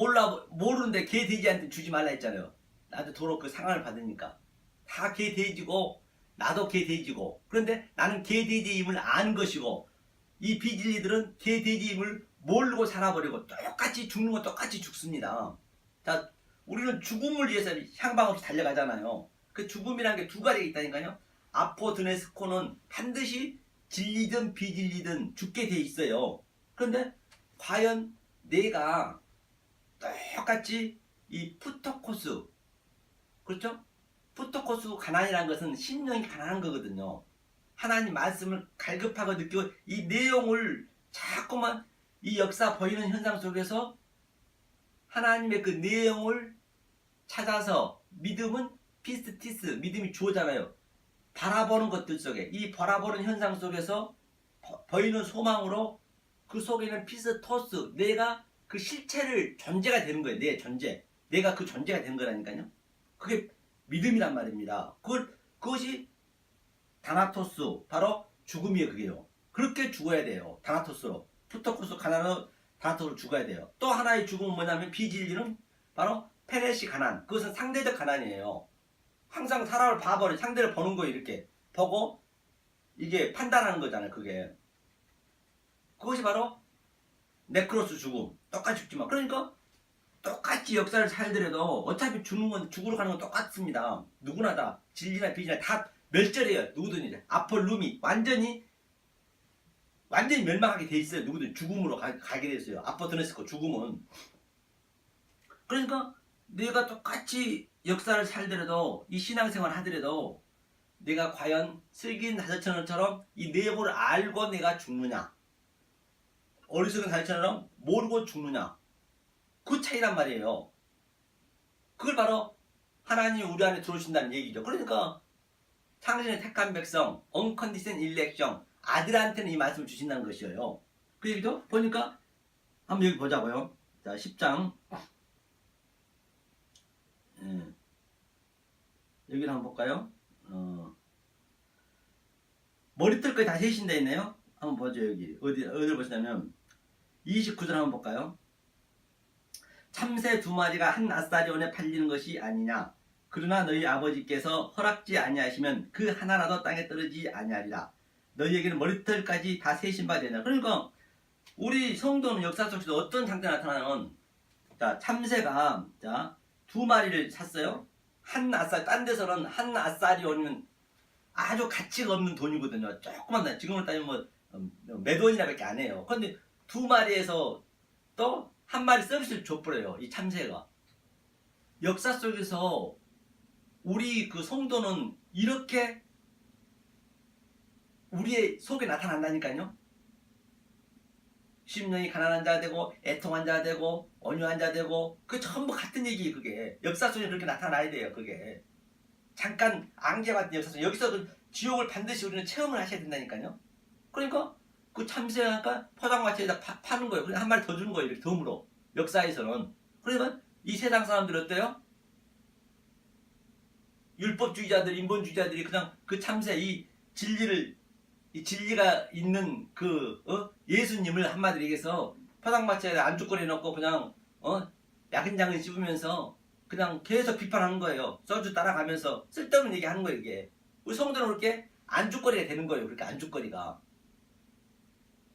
모르는데 개 돼지한테 주지 말라 했잖아요. 나도 도로 그 상한을 받으니까. 다 개 돼지고 나도 개 돼지고. 그런데 나는 개 돼지임을 아는 것이고, 이 비진리들은 개 돼지임을 모르고 살아버리고 똑같이 죽는 건 똑같이 죽습니다. 자, 우리는 죽음을 위해서 향방 없이 달려가잖아요. 그 죽음이라는 게 두 가지가 있다니까요. 아포드네스코는 반드시 진리든 비진리든 죽게 돼 있어요. 그런데 과연 내가 똑같이 이 푸토코스, 그렇죠? 푸토코스 가난이라는 것은 심령이 가난한 거거든요. 하나님 말씀을 갈급하고 느끼고 이 내용을 자꾸만 이 역사 보이는 현상 속에서 하나님의 그 내용을 찾아서, 믿음은 피스티스, 믿음이 주어잖아요. 바라보는 것들 속에, 이 바라보는 현상 속에서 보이는 소망으로 그 속에는 피스토스, 내가 그 실체를 존재가 되는 거예요. 내 존재, 내가 그 존재가 되는 거라니까요. 그게 믿음이란 말입니다. 그것이 다나토스, 바로 죽음이에요. 그게요. 그렇게 죽어야 돼요. 다나토스로. 푸토코스 가난으로 다나토스로 죽어야 돼요. 또 하나의 죽음은 뭐냐면 비진리는 바로 페레시 가난. 그것은 상대적 가난이에요. 항상 사람을 봐버려, 상대를 보는 거예요. 이렇게 보고 이게 판단하는 거잖아요. 그것이 바로 네크로스 죽음. 똑같이 죽지만, 그러니까 똑같이 역사를 살더라도 어차피 죽는 건, 죽으러 가는 건 똑같습니다. 누구나 다 진리나 비진리나 다 멸절해요. 누구든지. 아폴룸이 완전히 멸망하게 돼 있어요. 누구든 죽음으로 가게 돼 있어요. 아포드네스코 죽음은. 그러니까 내가 똑같이 역사를 살더라도, 이 신앙생활 하더라도 내가 과연 슬긴 다저처럼 이 내용을 알고 내가 죽느냐, 어리석은 다저처럼 모르고 죽느냐, 그 차이란 말이에요. 그걸 바로 하나님이 우리 안에 들어오신다는 얘기죠. 그러니까 당신의 택한 백성, 언컨디션 일렉션, 아들한테는 이 말씀을 주신다는 것이에요. 그 얘기죠. 보니까 한번 여기 보자고요. 자, 10장. 여기를 한번 볼까요? 머리털까지 다 세신다 있네요. 한번 보죠. 여기 어디를 보시냐면 29절 한번 볼까요? 참새 2마리가 한 아사리온에 팔리는 것이 아니냐. 그러나 너희 아버지께서 허락지 아니하시면 그 하나라도 땅에 떨어지지 아니하리라. 너희에게는 머리털까지 다 세신 바 되냐. 그러니까 우리 성도는 역사 속에서 어떤 상태가 나타나는, 자, 참새가 2마리를 샀어요. 한 아싸리, 딴 데서는 한 아싸리온은 아주 가치가 없는 돈이거든요. 조그만 돈, 지금으로 따지면 몇 원이나 밖에 안 해요. 그런데 2마리에서 또 한 마리 서비스를 줘버려요. 이 참새가. 역사 속에서 우리 그 성도는 이렇게 우리의 속에 나타난다니까요. 심령이 가난한 자가 되고 애통한 자가 되고 온유한 자가 되고 그 전부 같은 얘기. 그게 역사 속에 그렇게 나타나야 돼요. 그게 잠깐 안개같은 역사 속 여기서 그 지옥을 반드시 우리는 체험을 하셔야 된다니까요. 그러니까 그 참새가 포장마차에다 파는 거예요. 그냥 한 마리 더 주는 거예요. 이렇게 덤으로. 역사에서는. 그러면 이 세상 사람들 어때요? 율법주의자들, 인본주의자들이 그냥 그 참새 이 진리가 있는 그 예수님을 한마디로 얘기해서 포장마차에다 안주거리 넣고 그냥 야근장을 씹으면서 그냥 계속 비판하는 거예요. 소주 따라가면서 쓸데없는 얘기하는 거예요. 이게 우리 성도는 그렇게 안주거리가 되는 거예요. 그렇게 안주거리가.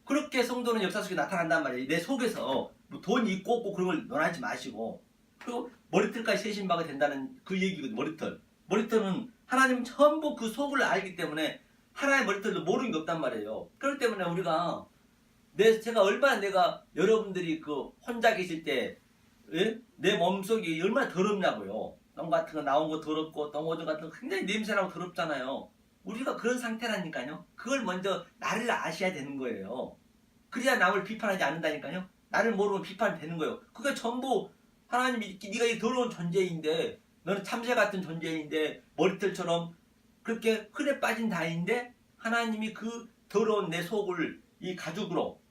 그렇게 성도는 역사 속에 나타난단 말이에요. 내 속에서 뭐 돈이 있고 없고 그런 걸 논하지 마시고. 그리고 머리털까지 세신바가 된다는 그 얘기거든요. 머리털은 하나님은 전부 그 속을 알기 때문에 하나의 머리털도 모르는 게 없단 말이에요. 그렇기 때문에 우리가 제가 얼마나 내가 여러분들이 그 혼자 계실 때 내 몸속이 얼마나 더럽냐고요. 똥 같은 거 나온 거 더럽고 똥오줌 같은 거 굉장히 냄새나고 더럽잖아요. 우리가 그런 상태라니까요. 그걸 먼저 나를 아셔야 되는 거예요. 그래야 남을 비판하지 않는다니까요. 나를 모르면 비판이 되는 거예요. 그게 전부 하나님이 네가 이 더러운 존재인데 너는 참새 같은 존재인데 머리털처럼 그렇게 흔해 빠진 다인데 하나님이 그 더러운 내 속을 이 가죽으로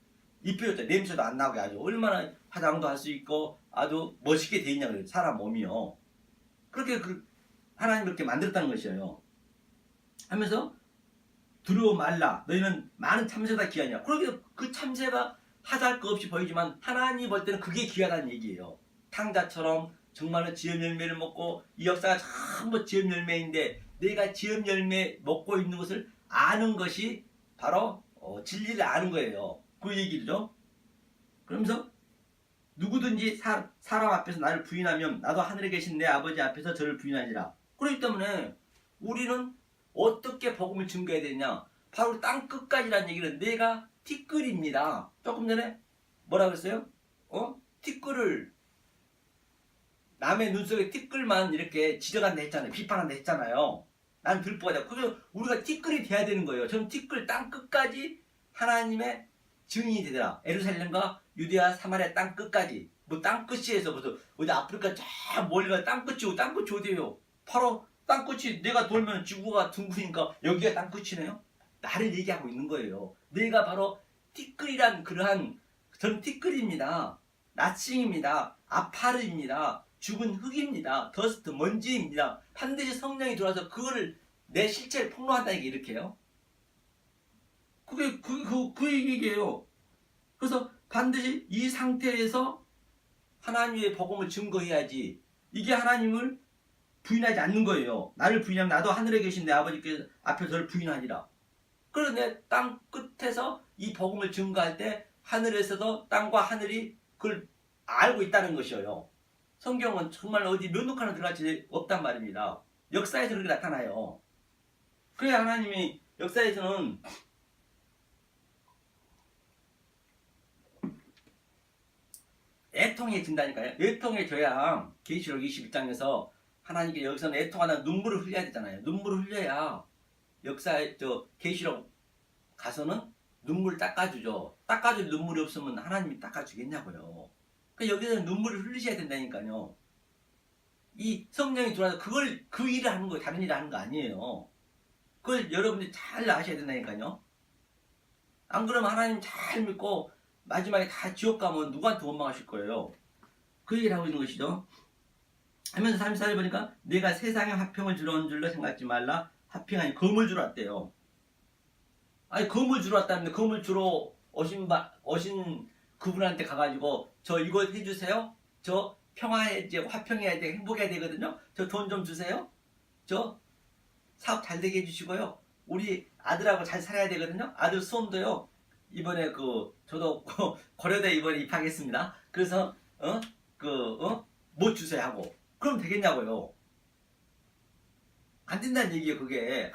입혀줬다. 냄새도 안 나게 아주 얼마나 화장도 할 수 있고 아주 멋있게 돼 있냐고요. 사람 몸이요. 그렇게 하나님 그렇게 만들었다는 것이에요. 하면서 두려워 말라. 너희는 많은 참새가 귀하냐. 그러게 그 참새가 하잘 거 없이 보이지만 하나님이 볼 때는 그게 귀하다는 얘기예요. 탕자처럼 정말로 지음 열매를 먹고 이 역사가 전부 지음 열매인데 내가 지음 열매 먹고 있는 것을 아는 것이 바로 진리를 아는 거예요. 그 얘기죠. 그러면서 누구든지 사람 앞에서 나를 부인하면 나도 하늘에 계신 내 아버지 앞에서 저를 부인하리라. 그렇기 때문에 우리는 어떻게 복음을 증거해야 되냐. 바로 땅 끝까지라는 얘기는 내가 티끌입니다. 조금 전에 뭐라 그랬어요? 티끌을 남의 눈 속에 티끌만 이렇게 지적한다 했잖아요. 비판한다 했잖아요. 난 들보가 되고 그래서 우리가 티끌이 돼야 되는 거예요. 저는 티끌 땅 끝까지 하나님의 증인이 되더라. 에루살렘과 유대와 사마리아 땅 끝까지. 뭐 땅 끝이에서 무슨 어디 아프리카 저 멀리가 땅 끝이고 땅 끝이 어디예요? 바로 땅 끝이 내가 돌면 지구가 둥그니까 여기가 땅 끝이네요. 나를 얘기하고 있는 거예요. 내가 바로 티끌이란 그러한 전 티끌입니다. 나칭입니다. 아파르입니다. 죽은 흙입니다. 더스트 먼지입니다. 반드시 성령이 들어와서 그거를 내 실체를 폭로한다는 게 이렇게요. 그게 그 얘기예요. 그래서 반드시 이 상태에서 하나님의 복음을 증거해야지. 이게 하나님을 부인하지 않는 거예요. 나를 부인하면 나도 하늘에 계신 내 아버지께 앞에 저를 부인하니라. 그래서 내 땅 끝에서 이 복음을 증거할 때 하늘에서도 땅과 하늘이 그걸 알고 있다는 것이에요. 성경은 정말 어디 면독 하나 들어갈 수 없단 말입니다. 역사에서 그렇게 나타나요. 그래야 하나님이 역사에서는 애통해진다니까요. 애통해져야 계시록 21장에서 하나님께 여기서는 애통하다 눈물을 흘려야 되잖아요. 눈물을 흘려야 역사에 계시록 가서는 눈물 닦아주죠. 닦아줄 눈물이 없으면 하나님이 닦아주겠냐고요. 그러니까 여기서는 눈물을 흘리셔야 된다니까요. 이 성령이 들어와서 그걸 그 일을 하는 거예요. 다른 일을 하는 거 아니에요. 그걸 여러분들이 잘 아셔야 된다니까요. 안 그러면 하나님 잘 믿고 마지막에 다 지옥 가면 누구한테 원망하실 거예요. 그 얘기를 하고 있는 것이죠. 하면서 34절 보니까 내가 세상에 화평을 주러 온 줄로 생각지 말라. 화평이 아니 검을 주러 왔대요. 아니 검을 주러 왔다는데 검을 주러 오신 그분한테 가가지고 저 이거 해주세요. 저 평화해야 화평해야 돼 행복해야 되거든요. 저 돈 좀 주세요. 저 사업 잘 되게 해주시고요. 우리 아들하고 잘 살아야 되거든요. 아들 수험도요. 이번에 저도 고려대 이번에 입학했습니다. 그래서 못 주세요 하고 그럼 되겠냐고요. 안 된다는 얘기예요. 그게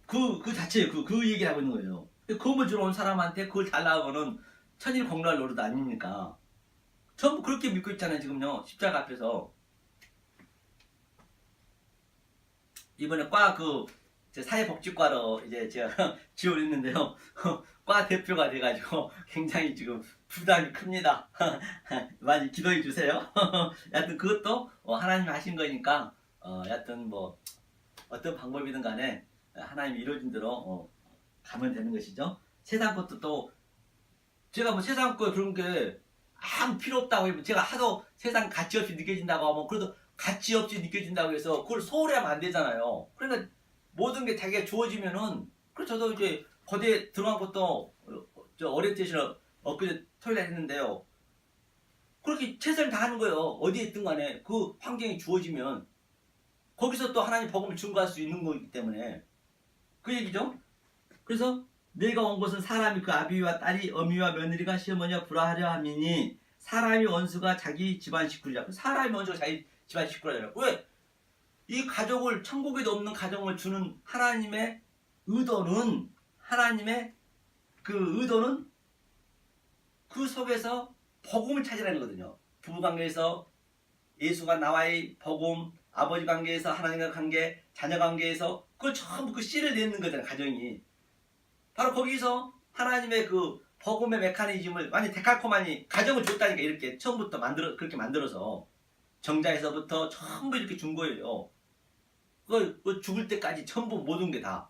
그 자체예요. 그 얘기를 하고 있는 거예요. 검을 주러 온 사람한테 그걸 달라고는 천일 공로할 노릇 아닙니까? 전부 그렇게 믿고 있잖아요. 지금요. 십자가 앞에서. 이번에 과 사회복지과로 이제 제가 지원을 했는데요. 과 대표가 돼가지고 굉장히 지금 부담이 큽니다. 많이 기도해 주세요. 여하튼 그것도 하나님이 하신 거니까 여하튼 뭐 어떤 방법이든 간에 하나님이 이루어진 대로 가면 되는 것이죠. 세상 것도 또 제가 뭐 세상 거 그런 게 아무 필요 없다고 하면 제가 하도 세상 가치 없이 느껴진다고 하면 그래도 가치 없이 느껴진다고 해서 그걸 소홀히 하면 안 되잖아요. 그러니까 모든 게 자기가 주어지면은 그래서 저도 이제 거기에 들어간 것도 저 오리엔테이션을 엊그제 토요일에 했는데요. 그렇게 최선을 다하는 거예요. 어디에 있든 간에 그 환경이 주어지면 거기서 또 하나님 복음을 증거할 수 있는 거기 때문에 그 얘기죠. 그래서 내가 온 것은 사람이 그 아비와 딸이 어미와 며느리가 시어머니와 불화하려 함이니 사람이 원수가 자기 집안 식구리라. 사람이 원수가 자기 집안 식구라잖아요. 왜? 이 가족을 천국에도 없는 가정을 주는 하나님의 의도는 그 속에서 복음을 찾으라는 거거든요. 부부 관계에서 예수가 나와의 복음, 아버지 관계에서 하나님과 관계, 자녀 관계에서 그걸 전부 그 씨를 내는 거잖아요. 가정이 바로 거기서 하나님의 그 복음의 메커니즘을 완전 데칼코마니 가정을 줬다니까. 이렇게 처음부터 그렇게 만들어서 정자에서부터 전부 이렇게 준 거예요. 그걸 죽을 때까지 전부 모든 게 다.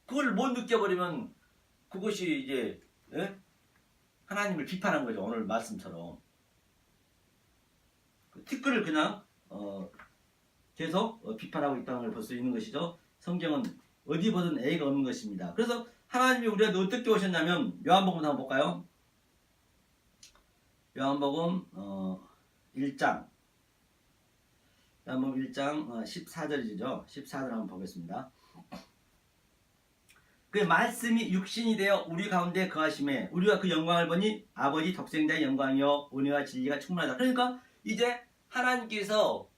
그걸 못 느껴버리면 그것이 이제 하나님을 비판한 거죠. 오늘 말씀처럼. 그 티끌을 그냥 계속 비판하고 있다는 걸 볼 수 있는 것이죠. 성경은 어디 보든 A가 없는 것입니다. 그래서 하나님이 우리한테 어떻게 오셨냐면 요한복음 한번 볼까요? 요한복음 1장 요한복음 1장 14절이죠. 14절 한번 보겠습니다. 그 말씀이 육신이 되어 우리 가운데 거하심에 우리가 그 영광을 보니 아버지 독생자의 영광이요 은혜와 진리가 충만하다. 그러니까 이제 하나님께서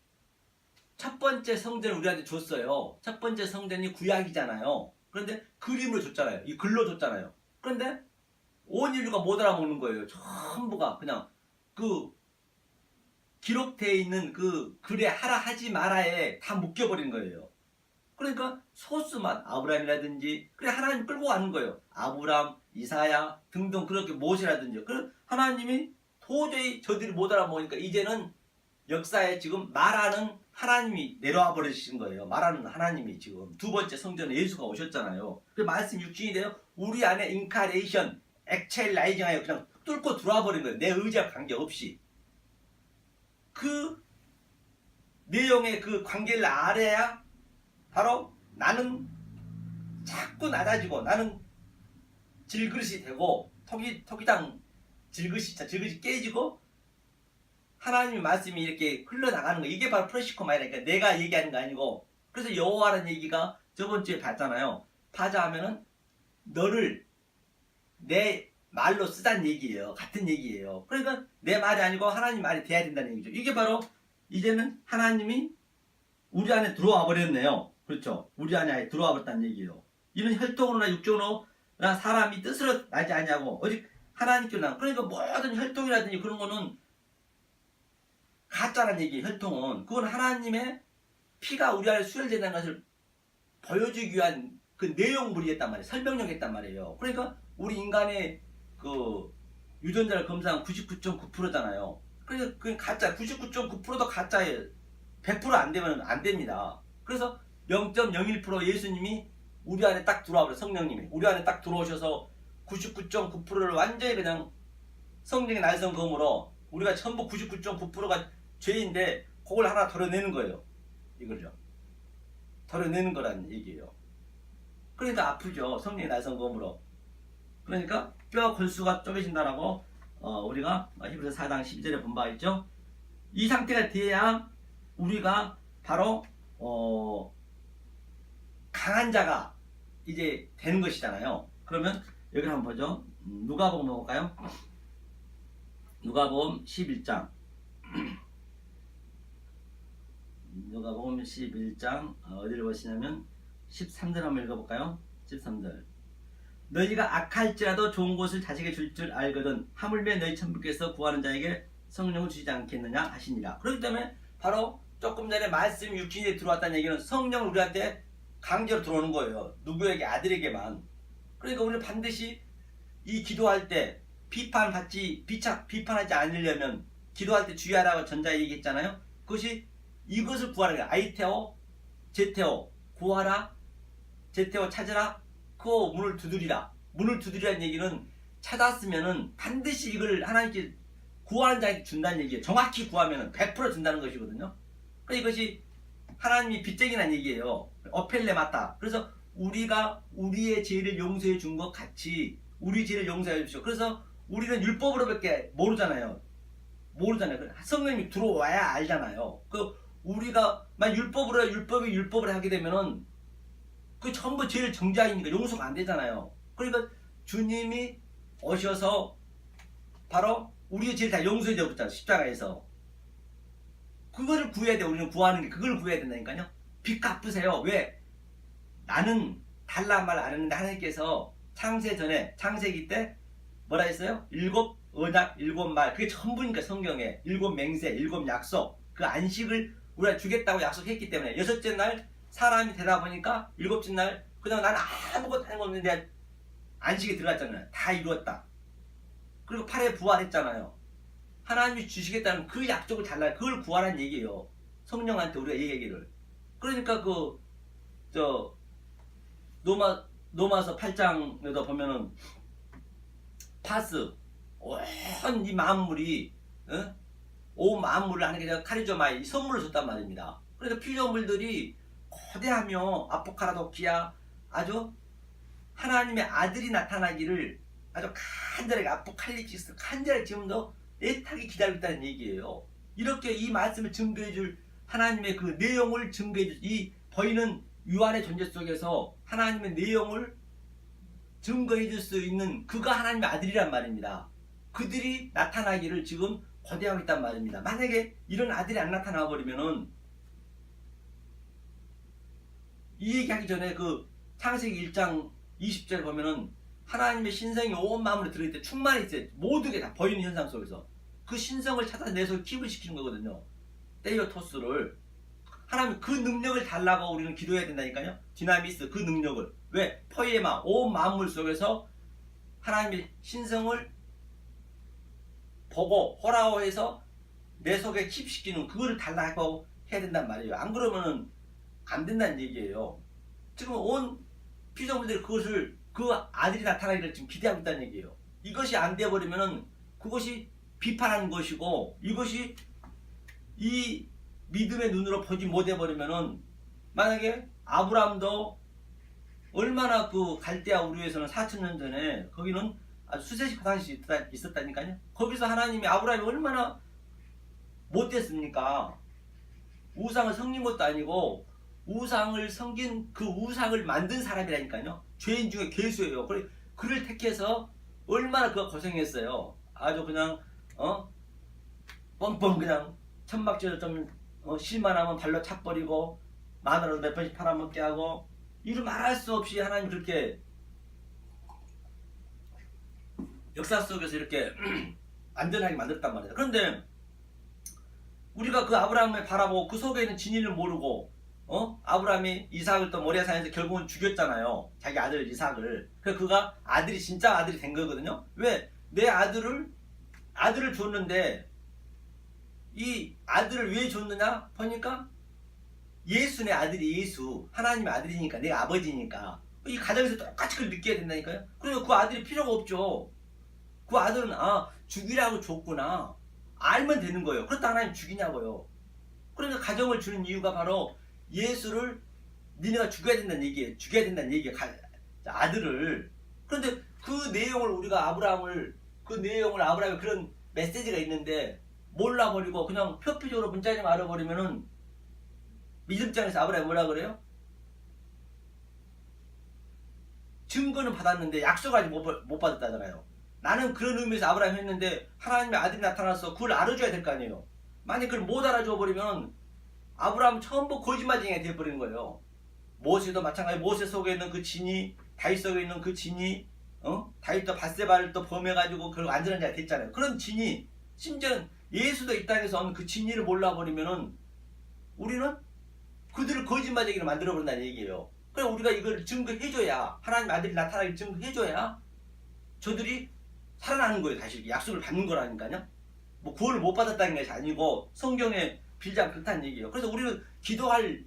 첫 번째 성전을 우리한테 줬어요. 첫 번째 성전이 구약이잖아요. 그런데 그림으로 줬잖아요. 이 글로 줬잖아요. 그런데 온 인류가 못 알아먹는 거예요. 전부가 그냥 그 기록되어 있는 그 글에 하라 하지 말아에 다 묶여버린 거예요. 그러니까 소수만 아브라함이라든지 그래 하나님 끌고 가는 거예요. 아브람, 이사야 등등 그렇게 모세라든지. 그래 하나님이 도저히 저들이 못 알아먹으니까 이제는 역사에 지금 말하는 하나님이 내려와 버리신 거예요. 말하는 하나님이 지금 두 번째 성전에 예수가 오셨잖아요. 그 말씀 육신이 되어 우리 안에 인카레이션, 엑첼라이징하여 그냥 뚫고 들어와 버린 거예요. 내 의지와 관계없이. 그 내용의 그 관계를 알아야 바로 나는 자꾸 낮아지고 나는 질그릇이 되고 토기당 질그릇이 깨지고 하나님의 말씀이 이렇게 흘러나가는 거. 이게 바로 프레시코마이라니까. 내가 얘기하는 거 아니고. 그래서 여호와라는 얘기가 저번 주에 봤잖아요. 파자하면은 너를 내 말로 쓰자는 얘기예요. 같은 얘기예요. 그러니까 내 말이 아니고 하나님 말이 돼야 된다는 얘기죠. 이게 바로 이제는 하나님이 우리 안에 들어와 버렸네요. 그렇죠. 우리 안에 들어와 버렸다는 얘기예요. 이런 혈통으로나 육종으로나 사람이 뜻으로 나지 않냐고. 오직 하나님께로 나. 그러니까 모든 혈통이라든지 그런 거는 가짜란 얘기예요. 혈통은. 그건 하나님의 피가 우리 안에 수혈된다는 것을 보여주기 위한 그 내용물이었단 말이에요. 설명력이었단 말이에요. 그러니까 우리 인간의 그 유전자를 검사한 99.9%잖아요. 그래서 그게 가짜. 99.9%도 가짜예요. 100% 안 되면 안 됩니다. 그래서 0.01% 예수님이 우리 안에 딱 들어와 버려. 성령님이 우리 안에 딱 들어오셔서 99.9%를 완전히 그냥 성령의 날성검으로 우리가 전부 99.9%가 죄인데 그걸 하나 덜어내는 거예요. 이걸요. 덜어내는 거라는 얘기예요. 그러니까 아프죠. 성령의 날성검으로. 그러니까 뼈 골수가 쪼개진다라고 우리가 히브리서 4장 12절에 본 바 있죠. 이 상태가 돼야 우리가 바로 강한 자가 이제 되는 것이잖아요. 그러면 여기 한번 보죠. 누가복음 볼까요? 누가복음 11장 누가복음 11장 어디를 보시냐면 13절 한번 읽어볼까요? 13절 너희가 악할지라도 좋은 것을 자식에게 줄 알거든 하물며 너희 천부께서 구하는 자에게 성령을 주시지 않겠느냐 하시니라. 그렇기 때문에 바로 조금 전에 말씀이 육신에 들어왔다는 얘기는 성령을 우리한테 강제로 들어오는 거예요. 누구에게? 아들에게만. 그러니까 우리는 반드시 이 기도할 때 비판하지 않으려면 기도할 때 주의하라고 전자에 얘기했잖아요. 그것이 이것을 구하는 거예요. 아이테오, 제테오, 구하라, 제테오 찾으라, 그 문을 두드리라. 문을 두드리라는 얘기는 찾았으면은 반드시 이걸 하나님께 구하는 자에게 준다는 얘기예요. 정확히 구하면은 100% 준다는 것이거든요. 그러니까 이것이 하나님이 빚쟁이란 얘기예요. 어펠레 맞다. 그래서 우리가 우리의 죄를 용서해 준 것 같이 우리 죄를 용서해 주십시오. 그래서 우리는 율법으로밖에 모르잖아요. 성령님이 들어와야 알잖아요. 우리가 만 율법을 하게 되면은 그 전부 죄를 정죄하니까 용서가 안 되잖아요. 그러니까 주님이 오셔서 바로 우리의 죄를 다 용서해 줬잖아요. 십자가에서. 그거를 구해야 돼. 우리는 구하는 게 그걸 구해야 된다니까요. 빚 갚으세요. 왜? 나는 달란 말 안 했는데 하나님께서 창세기 때 뭐라 했어요? 7 언약 7 말. 그게 전부니까 성경에 7 맹세 7 약속. 그 안식을 우리가 주겠다고 약속했기 때문에 6째 날 사람이 되다 보니까 7째 날 그냥 나는 아무것도 하는 거 없는데 안식에 들어갔잖아요. 다 이루었다. 그리고 8회 부활했잖아요. 하나님이 주시겠다는 그 약속을 달라. 그걸 구하라는 얘기예요. 성령한테 우리가 이 얘기를. 그러니까 로마서 8장에도 보면은 파스 온 이 만물이 온 만물을 하나님께서 카리조마에 선물을 줬단 말입니다. 그러니까 피조물들이 거대하며 아포카라도키아 아주 하나님의 아들이 나타나기를 아주 간절하게 아포칼립시스 간절하게 지금도 애타게 기다리고 있다는 얘기예요. 이렇게 이 말씀을 증거해줄 하나님의 그 내용을 증거해줄 이 보이는 유한의 존재 속에서 하나님의 내용을 증거해줄 수 있는 그가 하나님의 아들이란 말입니다. 그들이 나타나기를 지금 거대하고 있단 말입니다. 만약에 이런 아들이 안 나타나 버리면은 이 얘기하기 전에 그 창세기 1장 20절 보면은 하나님의 신성이 온 마음으로 들어있을 때 충만히 있어요. 모든 게 다 보이는 현상 속에서 그 신성을 찾아내서 킵을 시키는 거거든요. 테이오토스를 하나님 그 능력을 달라고 우리는 기도해야 된다니까요. 디나미스 그 능력을. 왜? 포에마 온 만물 속에서 하나님의 신성을 보고 호라오해서 내 속에 킵시키는 그거를 달라고 해야 된단 말이에요. 안 그러면은 안 된다는 얘기예요. 지금 온 피조물들이 그것을 그 아들이 나타나기를 지금 기대하고 있다는 얘기예요. 이것이 안 되어버리면은 그것이 비판하는 것이고 이것이 이 믿음의 눈으로 보지 못해버리면은 만약에 아브라함도 얼마나 그 갈대아 우르에서는 4,000년 전에 거기는 아주 수세식 화장실이 있었다니까요. 거기서 하나님이 아브라함이 얼마나 못됐습니까? 우상을 섬긴 것도 아니고 우상을 섬긴 그 우상을 만든 사람이라니까요. 죄인 중에 괴수예요. 그를 택해서 얼마나 그가 고생했어요. 아주 그냥 뻔뻔 그냥 천막지를 좀 실만하면 발로 차버리고 마누라도 몇 번씩 팔아먹게 하고 이루 말할 수 없이 하나님 그렇게 역사 속에서 이렇게 안전하게 만들었단 말이에요. 그런데 우리가 그 아브라함을 바라보고 그 속에 있는 진리를 모르고 아브라함이 이삭을 또 모리아산에서 결국은 죽였잖아요. 자기 아들 이삭을. 그래서 그가 아들이 진짜 아들이 된 거거든요. 왜? 내 아들을 줬는데 이 아들을 왜 줬느냐? 보니까 예수의 아들이 예수 하나님의 아들이니까 내 아버지니까 이 가정에서 똑같이 그걸 느껴야 된다니까요. 그리고 그 아들이 필요가 없죠. 그 아들은 죽이라고 줬구나 알면 되는 거예요. 그렇다 하나님 죽이냐고요. 그러니까 가정을 주는 이유가 바로 예수를 니네가 죽여야 된다는 얘기예요. 죽여야 된다는 얘기예요. 아들을. 그런데 그 내용을 우리가 아브라함의 그런 메시지가 있는데 몰라버리고 그냥 표피적으로 문자좀 알아버리면은 믿음장에서 아브라함이 뭐라 그래요? 증거는 받았는데 약속 아직 못 받았다잖아요. 나는 그런 의미에서 아브라함이 했는데 하나님의 아들이 나타나서 그걸 알아줘야 될 거 아니에요. 만약 그걸 못 알아줘 버리면 아브라함은 전부 거짓말쟁이가 되어버리는 거예요. 모세도 마찬가지. 모세 속에 있는 그 진이 다윗 속에 있는 그 진이 다윗도 밧세바를 또 범해가지고 결국 안전한 자가 됐잖아요. 그런 진이 심지어는 예수도 이 땅에서 온 그 진리를 몰라버리면은 우리는 그들을 거짓말쟁이로 만들어버린다는 얘기예요. 그럼 우리가 이걸 증거해줘야, 하나님 아들이 나타나길 증거해줘야 저들이 살아나는 거예요. 다시 약속을 받는 거라니까요. 뭐 구원을 못 받았다는 것이 아니고 성경에 빌지 그렇다는 얘기예요. 그래서 우리는 기도할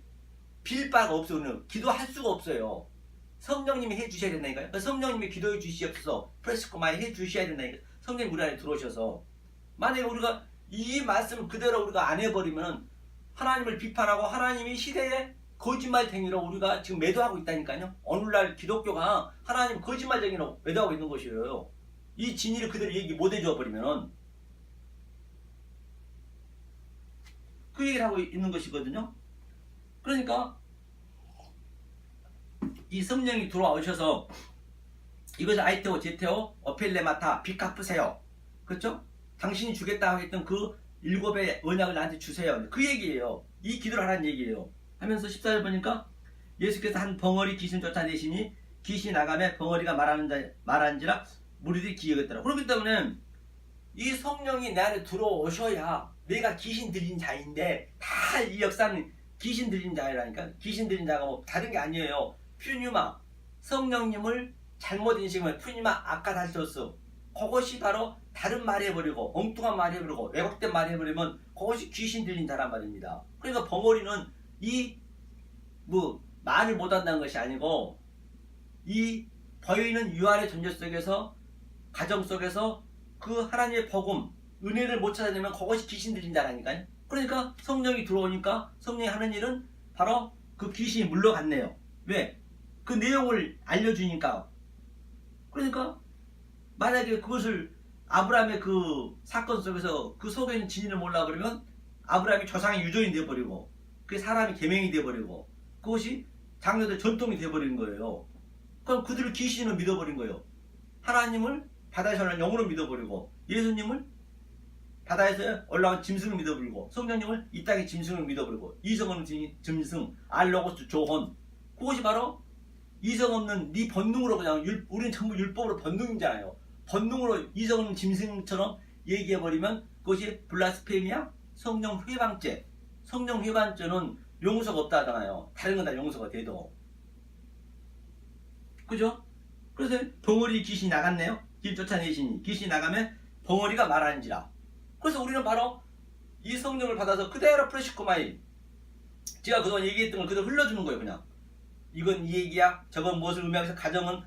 빌 바가 없어요. 우리는 기도할 수가 없어요. 성령님이 해주셔야 된다니까요. 성령님이 기도해 주시옵소서 프레스코마이 해주셔야 된다니까요. 성령님 우리 안에 들어오셔서 만약에 우리가 이 말씀을 그대로 우리가 안 해버리면 하나님을 비판하고 하나님이 시대에 거짓말쟁이로 우리가 지금 매도하고 있다니까요. 오늘날 기독교가 하나님 거짓말쟁이로 매도하고 있는 것이에요. 이 진리를 그대로 얘기 못 해줘 버리면은 그 얘기를 하고 있는 것이거든요. 그러니까 이 성령이 들어오셔서 이것을 아이테오 제테오 어펠레마타 빚 갚으세요. 그렇죠? 당신이 주겠다고 했던 그 7의 언약을 나한테 주세요. 그 얘기예요. 이 기도를 하라는 얘기예요. 하면서 14절 보니까 예수께서 한 벙어리 귀신 쫓아내시니 귀신이 나가며 벙어리가 말하는지라 무리들이 기억했더라. 그렇기 때문에 이 성령이 내 안에 들어오셔야 내가 귀신 들린 자인데 다 이 역사는 귀신 들린 자라니까. 귀신 들린 자가 뭐 다른 게 아니에요. 퓨뉴마 성령님을 잘못 인식하면 퓨뉴마 아카달토스 그것이 바로 다른 말 해버리고 엉뚱한 말 해버리고 왜곡된 말 해버리면 그것이 귀신 들린 자란 말입니다. 그러니까 벙어리는 이 뭐 말을 못한다는 것이 아니고 이 보이는 유아의 존재 속에서 가정 속에서 그 하나님의 복음 은혜를 못 찾아내면 그것이 귀신 들린 자라니까요. 그러니까 성령이 들어오니까 성령이 하는 일은 바로 그 귀신이 물러갔네요. 왜? 그 내용을 알려주니까. 그러니까 만약에 그것을 아브라함의 그 사건 속에서 그 속에 있는 진리를 몰라 그러면 아브라함이 조상의 유전이 되어버리고 그 사람이 계명이 되어버리고 그것이 장로들 전통이 되어버리는 거예요. 그럼 그들을 귀신으로 믿어버린 거예요. 하나님을 바다에서 올라온 영으로 믿어버리고 예수님을 바다에서 올라온 짐승을 믿어버리고 성령님을 이 땅의 짐승을 믿어버리고 이성 없는 짐승 알로고스 조혼 그것이 바로 이성 없는 네 본능으로 그냥 우리는 전부 율법으로 본능이잖아요. 본능으로 이성 없는 짐승처럼 얘기해버리면 그것이 블라스페미아 성령 회방죄. 성령 회방죄는 용서가 없다 하잖아요. 다른 건 다 용서가 돼도. 그죠? 그래서 벙어리 귀신이 나갔네요. 길 쫓아내시니 귀신이 나가면 벙어리가 말하는지라. 그래서 우리는 바로 이 성령을 받아서 그대로 프레시코마이 제가 그동안 얘기했던 걸 그대로 흘러주는 거예요. 그냥 이건 이 얘기야 저건 무엇을 의미하면서 가정은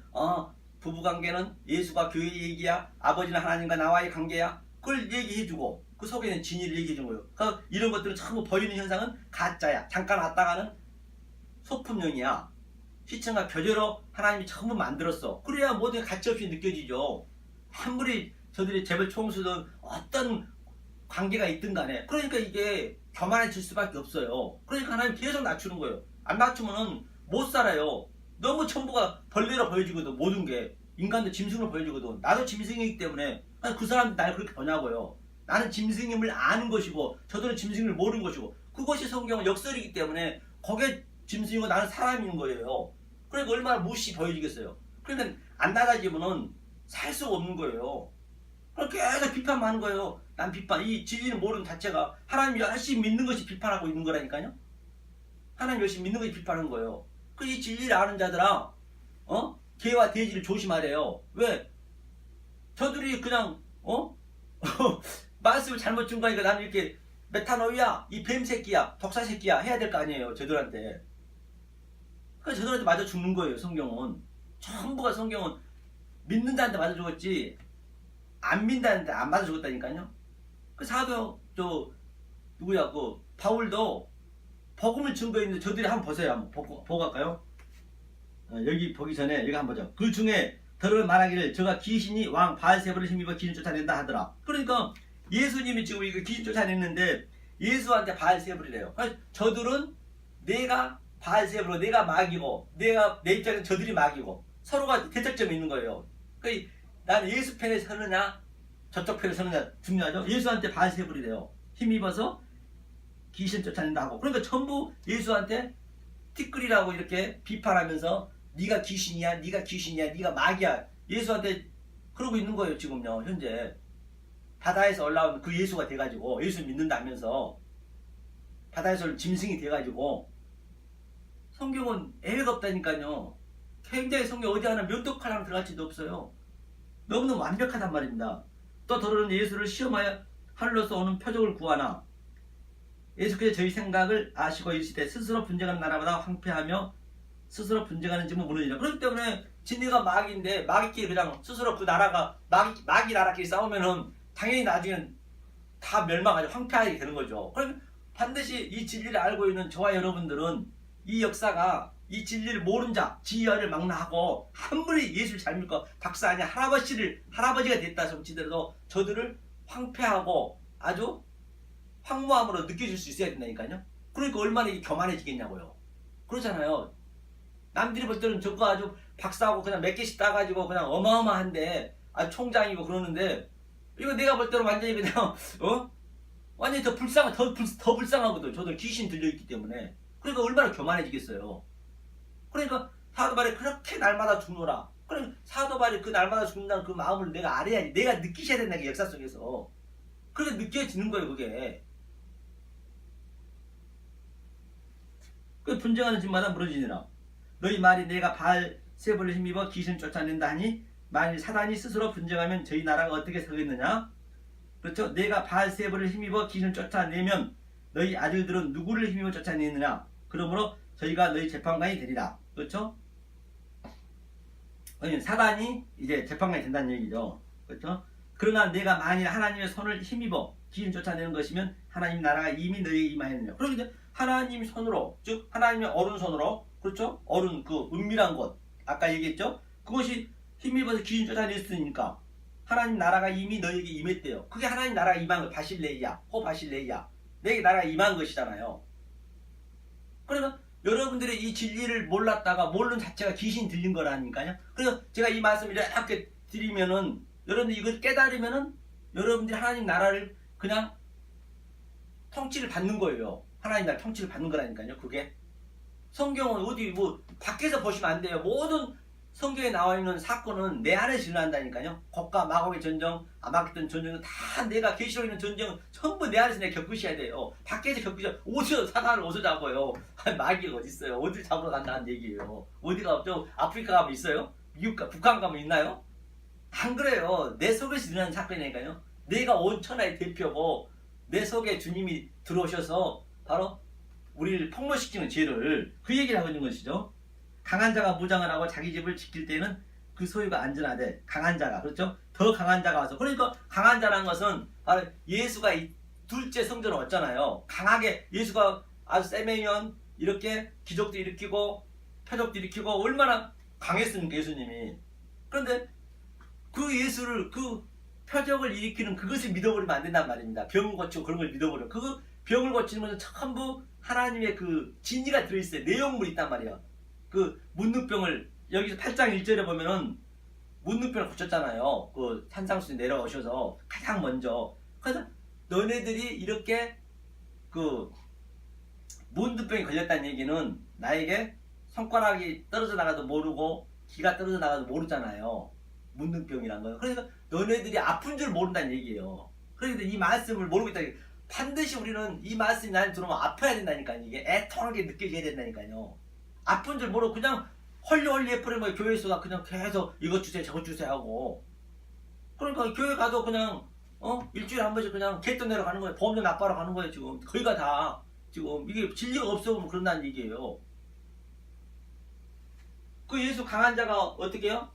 부부관계는 예수가 교회의 얘기야 아버지는 하나님과 나와의 관계야 그걸 얘기해주고 그 속에 있는 진리를 얘기해준 거예요. 그러니까 이런 것들은 전부 보이는 현상은 가짜야. 잠깐 왔다가는 소품용이야. 시청과 교제로 하나님이 전부 만들었어. 그래야 모든 게 가치없이 느껴지죠. 아무리 저들이 재벌 총수든 어떤 관계가 있든 간에 그러니까 이게 교만해질 수밖에 없어요. 그러니까 하나님 계속 낮추는 거예요. 안 낮추면은 못 살아요. 너무 전부가 벌레로 보여지거든. 모든 게 인간도 짐승으로 보여지거든. 나도 짐승이기 때문에 그 사람들 날 그렇게 보냐고요. 나는 짐승임을 아는 것이고 저들은 짐승임을 모르는 것이고 그것이 성경은 역설이기 때문에 거기에 짐승이고 나는 사람인 거예요. 그러니까 얼마나 무시 보여지겠어요. 그러니까 안 낮아지면은 살 수가 없는 거예요. 그러니까 계속 비판만 하는 거예요. 난 비판, 이 진리는 모르는 자체가 하나님 열심히 믿는 것이 비판하고 있는 거라니까요. 하나님 열심히 믿는 것이 비판하는 거예요. 그 이 진리를 아는 자들아, 개와 돼지를 조심하래요. 왜? 저들이 그냥 말씀을 잘못 준 거니까 나는 이렇게 메타노이야, 이 뱀새끼야, 독사새끼야 해야 될 거 아니에요. 저들한테. 그러니까 저들한테 맞아 죽는 거예요. 성경은. 전부가 성경은 믿는 자한테 맞아 죽었지 안 믿는다는데 안 맞아 죽었다니까요. 그 사도 누구야 그 바울도 복음을 증거했는데 저들이 한번 보세요. 한번 보고 갈까요? 여기 보기 전에 여기 한번 보죠. 그 중에 더러 말하기를 저가 귀신이 왕 바알세불을 힘입어 귀신 쫓아낸다 하더라. 그러니까 예수님이 지금 이거 귀신 쫓아냈는데 예수한테 바알세불이래요. 저들은 내가 바알세불로 내가 마귀고 내가 내 입장에서 저들이 마귀고 서로가 대척점이 있는 거예요. 그러니까 나는 예수 편에 서느냐 저쪽 편에 서느냐 중요하죠. 예수한테 바알세불이래요. 힘입어서 귀신 쫓아낸다 하고 그러니까 전부 예수한테 티끌이라고 이렇게 비판하면서 네가 귀신이야 네가 귀신이야 네가 마귀야 예수한테 그러고 있는 거예요. 지금요 현재 바다에서 올라온 그 예수가 돼가지고 예수 믿는다면서 바다에서 짐승이 돼가지고 성경은 애가 없다니까요. 굉장히 성경 어디 하나 면도칼 하나 들어갈지도 없어요. 너무너무 완벽하단 말입니다. 또 더러는 예수를 시험하여 하늘로서 오는 표적을 구하나 예수께서 저희 생각을 아시고 이르시되 스스로 분쟁하는 나라보다 황폐하며 스스로 분쟁하는 집은 무너지라. 그렇기 때문에 진리가 마귀인데 마귀끼리 그냥 스스로 그 나라가 마귀 나라끼리 싸우면은 당연히 나중에는 다 멸망하죠. 황폐하게 되는 거죠. 그럼 반드시 이 진리를 알고 있는 저와 여러분들은 이 역사가 이 진리를 모른 자, 지혜를 망라하고 아무리 예수를 잘 믿고 박사 아니 할아버지가 됐다 som치더라도 저들을 황폐하고 아주 황무함으로 느껴질 수 있어야 된다니까요. 그러니까 얼마나 이게 교만해지겠냐고요. 그렇잖아요. 남들이 볼 때는 저거 아주 박사하고 그냥 몇 개씩 따가지고 그냥 어마어마한데 아주 총장이고 그러는데 이거 내가 볼 때는 완전히 그냥 완전히 더 불쌍하거든. 저들 귀신 들려있기 때문에. 그러니까 얼마나 교만해지겠어요. 그러니까 사도바리 그렇게 날마다 죽노라. 그럼 사도바리 그 날마다 죽는다는 그 마음을 내가 알아야지. 내가 느끼셔야 된다. 그 역사 속에서. 그렇게 느껴지는 거예요. 그게. 그 분쟁하는 집마다 무너지니라. 너희 말이 내가 바알세불을 힘입어 귀신을 쫓아낸다 하니 만일 사단이 스스로 분쟁하면 저희 나라가 어떻게 서겠느냐. 그렇죠. 내가 바알세불을 힘입어 귀신을 쫓아내면 너희 아들들은 누구를 힘입어 쫓아내느냐. 그러므로 저희가 너희 재판관이 되리라. 그렇죠? 사단이 이제 재판관이 된다는 얘기죠. 그렇죠? 그러나 내가 만일 하나님의 손을 힘입어 귀신 쫓아내는 것이면 하나님 나라가 이미 너희에게 임하였느냐. 그러기 때문에 하나님 손으로, 즉 하나님의 오른손으로, 그렇죠? 오른 그 은밀한 곳, 아까 얘기했죠? 그것이 힘입어서 귀신 쫓아냈으니까 하나님 나라가 이미 너희에게 임했대요. 그게 하나님 나라가 임한 거, 바실레이야, 호바실레이야. 내게 나라가 임한 것이잖아요. 그러면 여러분들이 이 진리를 몰랐다가 모르는 자체가 귀신 들린 거라니까요. 그래서 제가 이 말씀을 이렇게 드리면은 여러분들이 이걸 깨달으면은 여러분들이 하나님 나라를 그냥 통치를 받는 거예요. 하나님 나라 통치를 받는 거라니까요. 그게 성경은 어디 뭐 밖에서 보시면 안 돼요. 모든 성경에 나와 있는 사건은 내 안에서 일어난다니까요. 곡과 마곡의 전쟁, 아마겟돈 전쟁은 다 내가 계시록 있는 전쟁은 전부 내 안에서 내가 겪으셔야 돼요. 밖에서 겪으셔. 어디서 사단을 어디서 잡아요? 마귀가 어디 있어요? 어디 잡으러 간다는 얘기예요. 어디가 없죠? 아프리카 가면 있어요? 미국 북한 가면 있나요? 안 그래요. 내 속에서 일어나는 사건이니까요. 내가 온 천하의 대표고 내 속에 주님이 들어오셔서 바로 우리를 폭로시키는 죄를 그 얘기를 하고 있는 것이죠. 강한 자가 무장을 하고 자기 집을 지킬 때는 그 소유가 안전하되 강한 자가, 그렇죠? 더 강한 자가 와서, 그러니까 강한 자라는 것은 바로 예수가 이 둘째 성전을 얻잖아요. 강하게 예수가 아주 세매면 이렇게 기적도 일으키고 표적도 일으키고 얼마나 강했습니까 예수님이. 그런데 그 예수를, 그 표적을 일으키는 그것을 믿어버리면 안 된단 말입니다. 병 고치고 그런 걸 믿어버려. 그 병을 고치는 것은 전부 하나님의 그 진리가 들어있어요. 내용물이 있단 말이에요. 그 문둥병을 여기서 8장 1절에 보면은 문둥병을 고쳤잖아요. 그 산상수에 내려오셔서 가장 먼저. 그래서 너네들이 이렇게 그 문둥병이 걸렸다는 얘기는 나에게 손가락이 떨어져 나가도 모르고 기가 떨어져 나가도 모르잖아요. 문둥병이란 거예요. 그러니까 너네들이 아픈 줄 모른다는 얘기예요. 그러니까 이 말씀을 모르고 있다. 반드시 우리는 이 말씀이 나한테 들어오면 아파야 된다니까요. 이게 애통하게 느껴져야 된다니까요. 아픈 줄 모르고 그냥 헐리헐리 해버리는 거예요. 교회에서 그냥 계속 이것 주세요 저것 주세요 하고. 그러니까 교회 가도 그냥 일주일에 한 번씩 그냥 개돈 내러 가는 거예요. 보험료 납부하러 가는 거예요. 지금 거기가 다 지금 이게 진리가 없어보면 그런다는 얘기예요. 그 예수 강한 자가 어떻게 해요?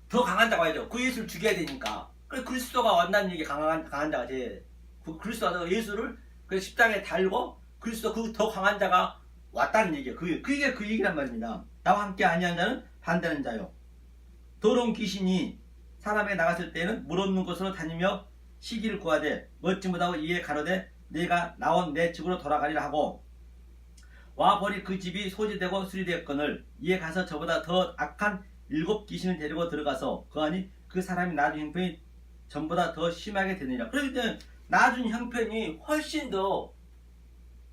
더 강한 자가 와야죠. 그 예수를 죽여야 되니까. 그래서 그리스도가 왔다는 얘기. 강한 자가 그 그리스도가 예수를 그 십자가에 달고 그리스도 그 더 강한 자가 왔다는 얘기예요. 그게 그 얘기란 말입니다. 나와 함께 아니한 자는 반대하는 자요. 더러운 귀신이 사람에게 나갔을 때는 물 없는 곳으로 다니며 시기를 구하되 멋지 못하고 이에 가로되 내가 나온 내 집으로 돌아가리라 하고 와버릴 그 집이 소지되고 수리되었거늘 이에 가서 저보다 더 악한 7 귀신을 데리고 들어가서 그 안이 그 사람이 낳은 형편이 전보다 더 심하게 되느니라. 그렇기 때문에 낳은 형편이 훨씬 더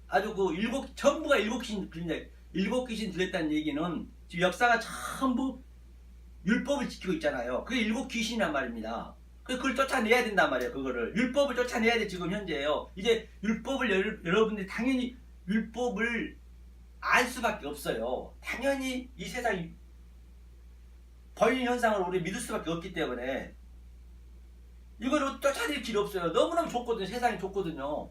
아주 그 전부가 7 귀신 들린다. 7 귀신 들렸다는 얘기는 지금 역사가 전부 율법을 지키고 있잖아요. 그게 7 귀신이란 말입니다. 그걸 쫓아내야 된단 말이에요. 그거를 율법을 쫓아내야 돼. 지금 현재예요. 이제 율법을 여러분들이 당연히 율법을 알 수밖에 없어요. 당연히 이 세상이 벌린 현상을 우리 믿을 수밖에 없기 때문에 이거를 쫓아낼 길이 없어요. 너무너무 좋거든요. 세상이 좋거든요.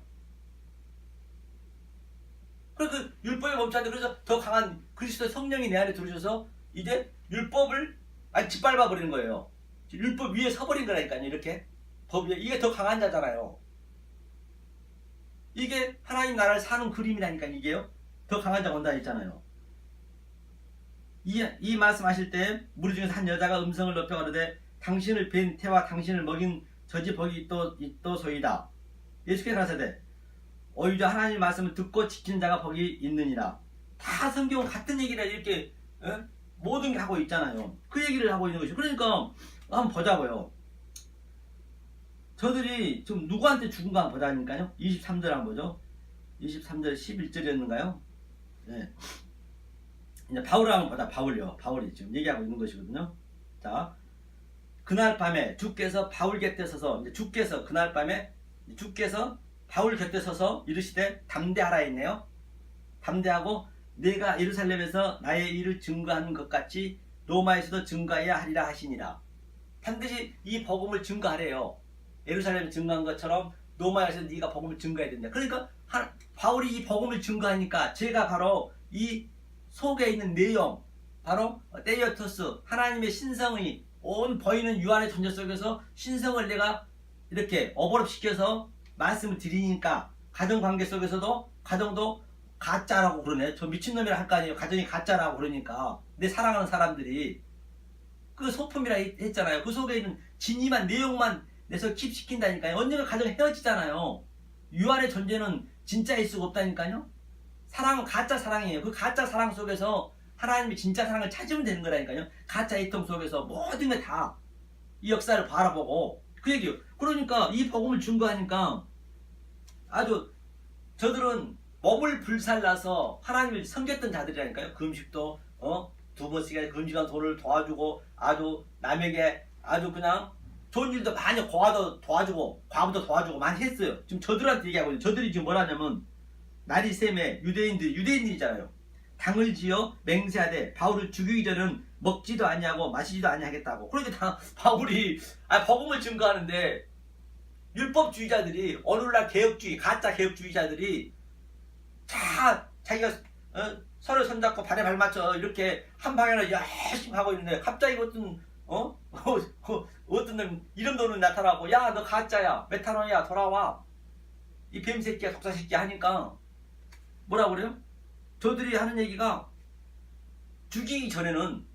그래서 그 율법에 멈춰는데 그래서 더 강한 그리스도 성령이 내 안에 들어오셔서 이제 율법을 짓밟아 버리는 거예요. 율법 위에 서버린 거라니까요. 이렇게 법 위에 이게 더 강한 자잖아요. 이게 하나님 나라를 사는 그림이라니까 이게요. 더 강한 자가 온다 했잖아요. 이 말씀하실 때 무리 중에서 한 여자가 음성을 높여 가로되 당신을 뵌 태와 당신을 먹인 저지 복이 있도소이다. 예수께서 가라사대 오히려 하나님의 말씀을 듣고 지키는 자가 복이 있느니라. 다 성경은 같은 얘기를 이렇게 모든 게 하고 있잖아요. 그 얘기를 하고 있는 것이죠. 그러니까 한번 보자고요. 저들이 지금 누구한테 죽은 거 한번 보자니까요. 23절 한번 보죠. 23절 11절이었는가요? 네. 이제 바울을 한번 보자. 바울이 지금 얘기하고 있는 것이거든요. 자, 그날 밤에 주께서 바울 곁에 서서 그날 밤에 주께서 바울 곁에 서서 이르시되 담대하라 했네요. 담대하고 내가 예루살렘에서 나의 일을 증거하는 것 같이 로마에서도 증거해야 하리라 하시니라. 반드시 이 복음을 증거하래요. 예루살렘에 증거한 것처럼 로마에서 네가 복음을 증거해야 된다. 그러니까 바울이 이 복음을 증거하니까 제가 바로 이 속에 있는 내용, 바로 데이어토스 하나님의 신성이 온 보이는 유한의 존재 속에서 신성을 내가 이렇게 오버랩시켜서 말씀을 드리니까 가정관계 속에서도 가정도 가짜라고 그러네. 저 미친놈이라 할 거 아니에요. 가정이 가짜라고 그러니까 내 사랑하는 사람들이 그 소품이라 했잖아요. 그 속에 있는 진임한 내용만 내서 킵시킨다니까요. 언젠가 가정이 헤어지잖아요. 유한의 존재는 진짜일 수가 없다니까요. 사랑은 가짜 사랑이에요. 그 가짜 사랑 속에서 하나님의 진짜 사랑을 찾으면 되는 거라니까요. 가짜 이통 속에서 모든 게 다 이 역사를 바라보고 그 얘기요. 그러니까 이 복음을 증거하니까 아주 저들은 몸을 불살라서 하나님을 섬겼던 자들이라니까요. 금식도 두 번씩에 금식한 돈을 도와주고 아주 남에게 아주 그냥 좋은 일도 많이 고아도 도와주고 과부도 도와주고 많이 했어요. 지금 저들한테 얘기하고 있어요. 저들이 지금 뭐라냐면 날이 셈에 유대인들이잖아요. 당을 지어 맹세하되 바울을 죽이기 전에는 먹지도 아니하고 마시지도 아니하겠다고. 그러니까 바울이 복음을 증거하는데 율법주의자들이 오늘날 개혁주의 가짜 개혁주의자들이 다 자기가 서로 손잡고 발에 발 맞춰 이렇게 한 방향으로 열심히 하고 있는데 갑자기 어떤 놈 이름도 없는 나타나고 야 너 가짜야 메타노야 돌아와 이 뱀새끼야 독사새끼야 하니까 뭐라 그래요? 저들이 하는 얘기가 죽이기 전에는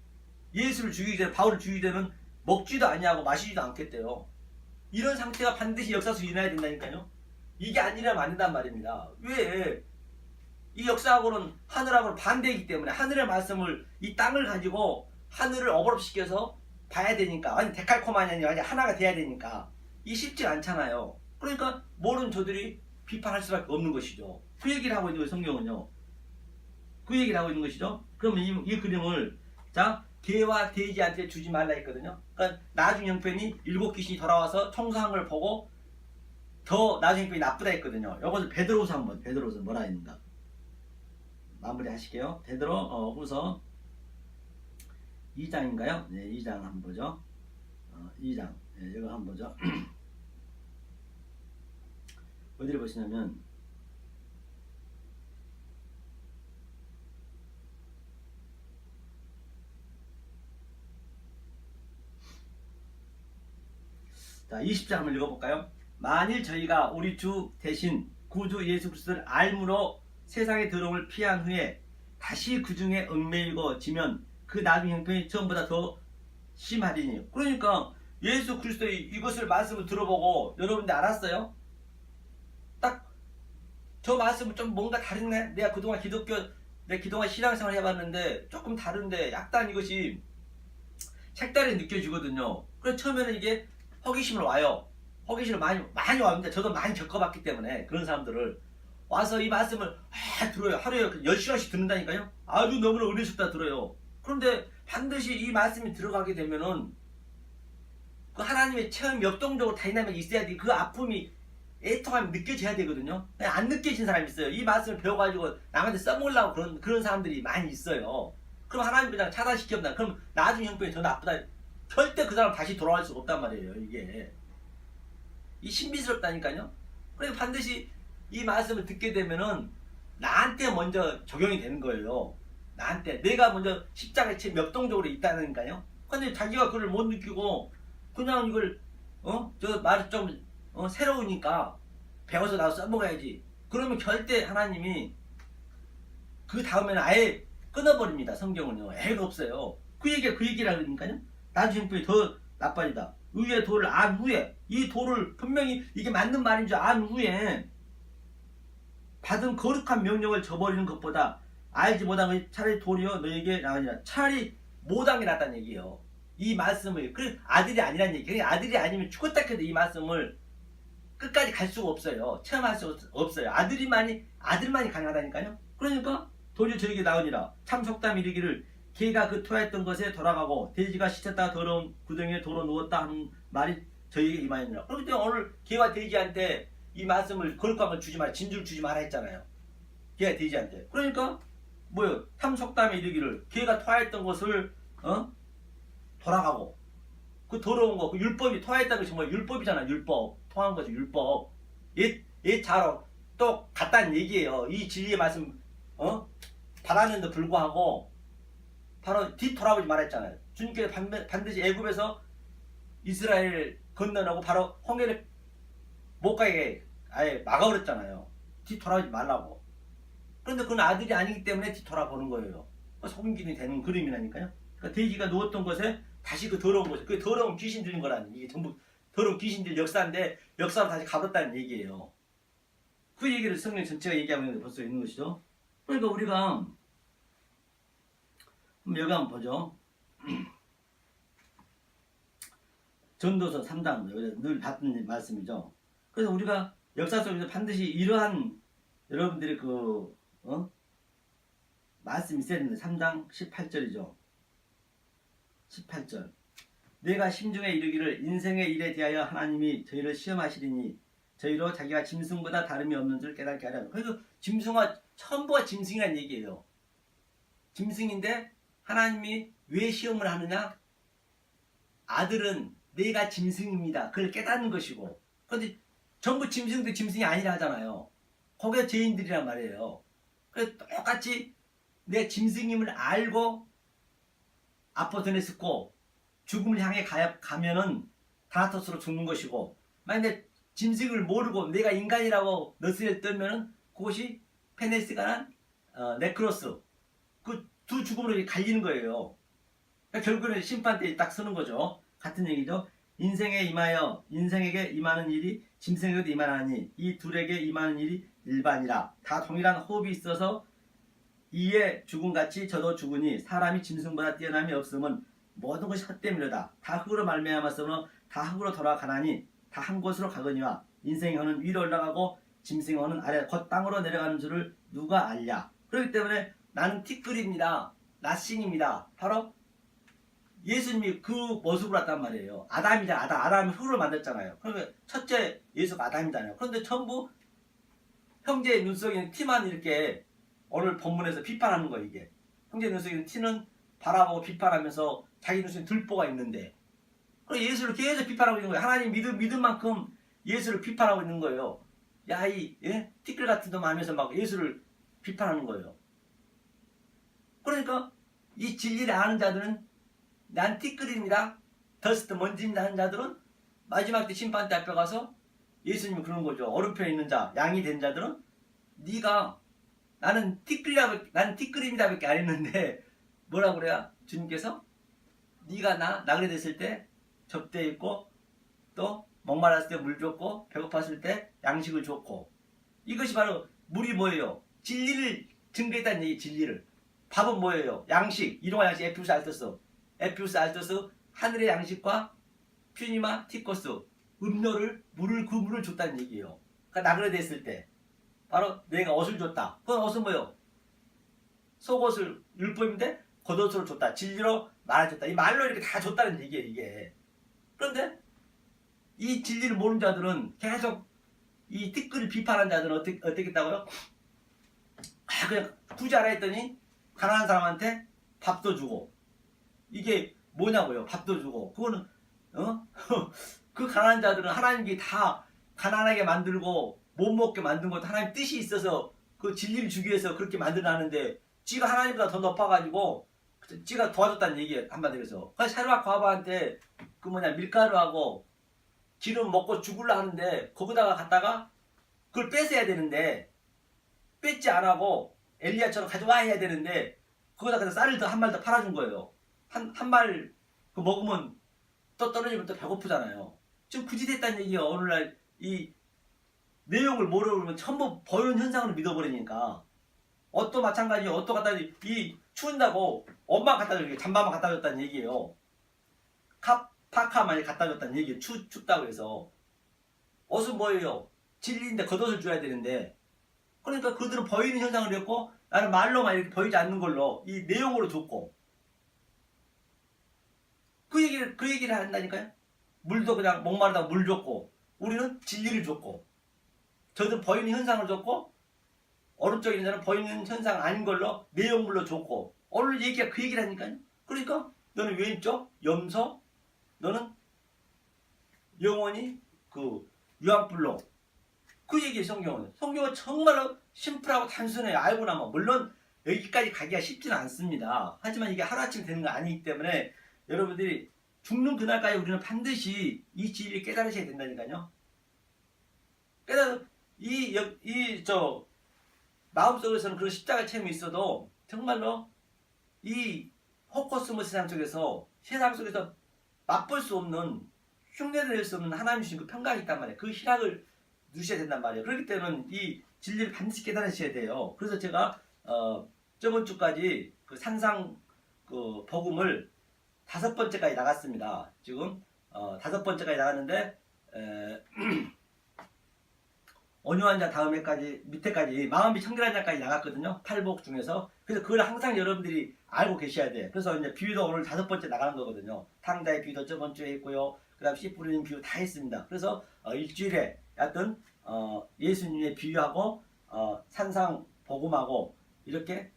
예수를 죽이기 전에 바울을 죽이기 전에는 먹지도 아니하고 마시지도 않겠대요. 이런 상태가 반드시 역사 속에 일어나야 된다니까요. 이게 안 일어나면 안 된단 말입니다. 왜? 이 역사하고는 하늘하고는 반대이기 때문에 하늘의 말씀을 이 땅을 가지고 하늘을 어버럽시켜서 봐야 되니까 아니 데칼코마니 아니라 하나가 돼야 되니까 이 쉽지 않잖아요. 그러니까 모르는 저들이 비판할 수밖에 없는 것이죠. 그 얘기를 하고 있는 거예요. 성경은요. 그 얘기를 하고 있는 것이죠. 그러면 이 그림을 자 개와 돼지한테 주지 말라 했거든요. 그러니까 나중 형편이 7귀신이 돌아와서 청소한 걸 보고 더 나중 형편이 나쁘다 했거든요. 이것을 베드로서 한번 베드로서 뭐라 했는가 마무리 하실게요. 베드로 후서 2장인가요? 네, 2장 한번 보죠. 2장 네, 이거 한번 보죠. 어디를 보시냐면 자 20장 한번 읽어볼까요? 만일 저희가 우리 주 대신 구주 예수 그리스도를 알므로 세상의 더러움을 피한 후에 다시 그 중에 얽매이고 지면 그 나중 형편이 처음보다 더 심하리니. 그러니까 예수 그리스도의 이것을 말씀을 들어보고 여러분들 알았어요? 딱 저 말씀은 좀 뭔가 다르네. 내가 그동안 그동안 신앙생활 해봤는데 조금 다른데 약간 이것이 색다르게 느껴지거든요. 그래서 처음에는 이게 호기심을 와요. 호기심을 많이 와는데 저도 많이 겪어봤기 때문에 그런 사람들을 와서 이 말씀을 들어요. 하루에 10시간씩 듣는다니까요. 아주 너무나 은혜 싶다 들어요. 그런데 반드시 이 말씀이 들어가게 되면은 그 하나님의 체험이 역동적으로 다이나믹이 있어야 돼. 그 아픔이 애통함이 느껴져야 되거든요. 안 느껴진 사람이 있어요. 이 말씀을 배워가지고 남한테 써먹으려고 그런 사람들이 많이 있어요. 그럼 하나님 그냥 차단시켰나? 그럼 나중에 형편이 더 나쁘다. 절대 그 사람 다시 돌아갈 수가 없단 말이에요. 이게 이 신비스럽다니까요. 그러니까 반드시 이 말씀을 듣게 되면은 나한테 먼저 적용이 되는 거예요. 나한테 내가 먼저 십자가에 역동적으로 있다니까요. 근데 자기가 그걸 못 느끼고 그냥 이걸 저 말이 좀 새로우니까 배워서 나도 써먹어야지. 그러면 절대 하나님이 그 다음에는 아예 끊어버립니다. 성경은요. 애가 없어요. 그 얘기라 그러니까요. 나중에 형편이 더 나빠지다. 의의 도를 안 후에 이 도를 분명히 이게 맞는 말인 줄 안 후에 받은 거룩한 명령을 저버리는 것보다 알지 못한 것이 차라리 도리어 너에게 나으니라. 차라리 못한 게 낫다는 얘기예요. 이 말씀을 그 아들이 아니란 얘기예요. 아들이 아니면 죽었다 해도 이 말씀을 끝까지 갈 수가 없어요. 체험할 수 없어요. 아들만이 가능하다니까요. 그러니까 도리어 저에게 나으니라. 참 속담 이르기를 개가 그 토했던 것에 돌아가고 돼지가 씻었다가 더러운 구덩이에 도로 누웠다 하는 말이 저에게 임하였느라. 그렇기 때문에 오늘 개와 돼지한테 이 말씀을 거룩한 걸 주지 마라, 진주를 주지 마라 했잖아요. 개가 돼지한테. 그러니까 뭐요? 참 속담에 이르기를 개가 토했던 것을 돌아가고 그 더러운 거, 그 율법이 토했다는 것이 정말 율법이잖아. 율법 토한 거죠. 율법. 얘처럼 또 같다는 얘기예요. 이 진리의 말씀 받았는데 불구하고 바로 뒤돌아보지 말았잖아요. 주님께서 반드시 애굽에서 이스라엘 건너라고 바로 홍해를 못 가게 아예 막아버렸잖아요. 뒤돌아보지 말라고. 그런데 그건 아들이 아니기 때문에 뒤돌아보는 거예요. 속임이 되는 그림이라니까요. 그러니까 돼지가 누웠던 곳에 다시 그 더러운 곳에, 그 더러운 귀신들인 거라는, 이게 전부 더러운 귀신들 역사인데 역사로 다시 가뒀다는 얘기예요. 그 얘기를 성경 전체가 얘기하고 있는데 벌써 있는 것이죠. 그러니까 우리가 여기 한번 보죠. 전도서 3장 늘 봤던 말씀이죠. 그래서 우리가 역사 속에서 반드시 이러한 여러분들이 말씀이 있어야 되는데 3장 18절이죠. 18절. 내가 심중에 이르기를 인생의 일에 대하여 하나님이 저희를 시험하시리니 저희로 자기가 짐승보다 다름이 없는 줄 깨닫게 하려. 그래서 짐승과 천부가 짐승이라는 얘기예요. 짐승인데 하나님이 왜 시험을 하느냐? 아들은 내가 짐승입니다. 그걸 깨닫는 것이고. 그런데 전부 짐승도 짐승이 아니라 하잖아요. 거기가 죄인들이란 말이에요. 그래서 똑같이 내 짐승임을 알고 아포드네스고 죽음을 향해 가면은 다나토스로 죽는 것이고, 만약에 짐승을 모르고 내가 인간이라고 너스레를 떨면은 그것이 페네스가난 네크로스, 그 두 죽음으로 갈리는 거예요. 그러니까 결국에는 심판대에 딱 서는 거죠. 같은 얘기죠. 인생에게 임하는 일이 짐승에게도 임하나니 이 둘에게 임하는 일이 일반이라. 다 동일한 호흡이 있어서 이에 죽음같이 저도 죽으니 사람이 짐승보다 뛰어남이 없음은 모든 것이 헛됨이로다. 다 흙으로 말미암았으므로 다 흙으로 돌아가나니 다 한 곳으로 가거니와 인생의 허는 위로 올라가고 짐승의 허는 아래 곧 땅으로 내려가는 줄을 누가 알랴. 그렇기 때문에 나는 티끌입니다. 낫싱입니다. 바로 예수님이 그 모습으로 왔단 말이에요. 아담이잖아. 아담이 흙으로 만들었잖아요. 그러면 첫째 예수가 아담이잖아요. 그런데 전부 형제의 눈 속에 있는 티만 이렇게 오늘 본문에서 비판하는 거예요. 이게 형제의 눈 속에 있는 티는 바라보고 비판하면서 자기 눈 속에 들보가 있는데, 그래서 예수를 계속 비판하고 있는 거예요. 하나님 믿은 만큼 예수를 비판하고 있는 거예요. 야, 티끌 같은 놈 하면서 막 예수를 비판하는 거예요. 그러니까 이 진리를 아는 자들은 난 티끌입니다, 더스트 먼지입니다 하는 자들은 마지막 때 심판 때 앞에 가서 예수님이 그러는 거죠. 오른편에 있는 자, 양이 된 자들은 네가 나는 티끌입니다 밖에 안 했는데 뭐라고 그래야? 주님께서 네가 나 나그네 됐을 때 접대에 있고 또 목말랐을 때 물 줬고 배고팠을 때 양식을 줬고, 이것이 바로 물이 뭐예요? 진리를 증거했다는 얘기. 진리를. 밥은 뭐예요? 양식, 이동화 양식, 에피우스 알토스, 하늘의 양식과 퓨니마 티코스, 물을 그 물을 줬다는 얘기예요. 그러니까 나그네 됐을 때 바로 내가 옷을 줬다. 그건 옷은 뭐예요? 속옷을 율법인데 겉옷으로 줬다. 진리로 말해줬다. 이 말로 이렇게 다 줬다는 얘기예요. 이게. 그런데 이 진리를 모르는 자들은 계속 이 티끌을 비판하는 자들은 어떻겠다고요? 그냥 굳이 알아 했더니 가난한 사람한테 밥도 주고, 이게 뭐냐고요? 밥도 주고. 그거는 그 가난한 자들은 하나님께 다 가난하게 만들고 못 먹게 만든 것도 하나님 뜻이 있어서 그 진리를 주기 위해서 그렇게 만들어놨는데, 지가 하나님보다 더 높아가지고 지가 도와줬다는 얘기예요, 한마디로 해서. 샤르락 과부한테 그 밀가루하고 기름 먹고 죽을라 하는데 거기다가 갖다가 그걸 뺏어야 되는데 뺏지 안 하고 엘리야처럼 가져와 해야 되는데 거기다 그냥 쌀을 더 한 말 더 팔아준 거예요. 한 말 그 먹으면 또 떨어지면 또 배고프잖아요. 지금 굳이 됐다는 얘기가 오늘날 이 내용을 모르면 전부 보이는 현상으로 믿어버리니까. 옷도 마찬가지예요. 옷도 갖다 이 추운다고 엄마 갖다 줬 잠바만 갖다 줬다는 얘기예요. 파카만 갖다 줬다는 얘기예요. 춥다고 해서. 옷은 뭐예요? 진리인데 겉옷을 줘야 되는데, 그러니까 그들은 보이는 현상을 했고 나는 말로만 이렇게 보이지 않는 걸로 이 내용으로 줬고, 그 얘기를 한다니까요. 물도 그냥 목마르다고 물 줬고, 우리는 진리를 줬고, 저들은 보이는 현상을 줬고, 오른쪽에 있는 자는 보이는 현상 아닌 걸로 내용물로 줬고, 오늘 얘기가 그 얘기를 하니까요. 그러니까 너는 왼쪽 염소, 너는 영원히 그 유황불로, 그 얘기예요. 성경은 정말로 심플하고 단순해요. 알고 나면. 물론 여기까지 가기가 쉽지는 않습니다. 하지만 이게 하루아침에 되는 거 아니기 때문에 여러분들이 죽는 그날까지 우리는 반드시 이 진리를 깨달으셔야 된다니까요. 저 마음속에서는 그런 십자가 체험이 있어도 정말로 이 호코스모스 세상 속에서 맛볼 수 없는, 흉내낼 수 없는 하나님 주신 그 평강이 있단 말이에요. 그 희락을 누리셔야 된단 말이에요. 그렇기 때문에 이 진리를 반드시 깨달으셔야 돼요. 그래서 제가 저번 주까지 그 산상 그 복음을 5번째까지 나갔습니다. 지금 5번째까지 나갔는데 온유한 자 다음에까지 밑에까지 마음이 청결한 자까지 나갔거든요. 8복 중에서. 그래서 그걸 항상 여러분들이 알고 계셔야 돼요. 그래서 이제 비유도 오늘 5번째 나가는 거거든요. 탕자의 비유도 저번 주에 했고요. 그 다음 씨 뿌리는 비유 다 했습니다. 그래서 일주일에 하여튼 예수님의 비유하고 산상 복음하고 이렇게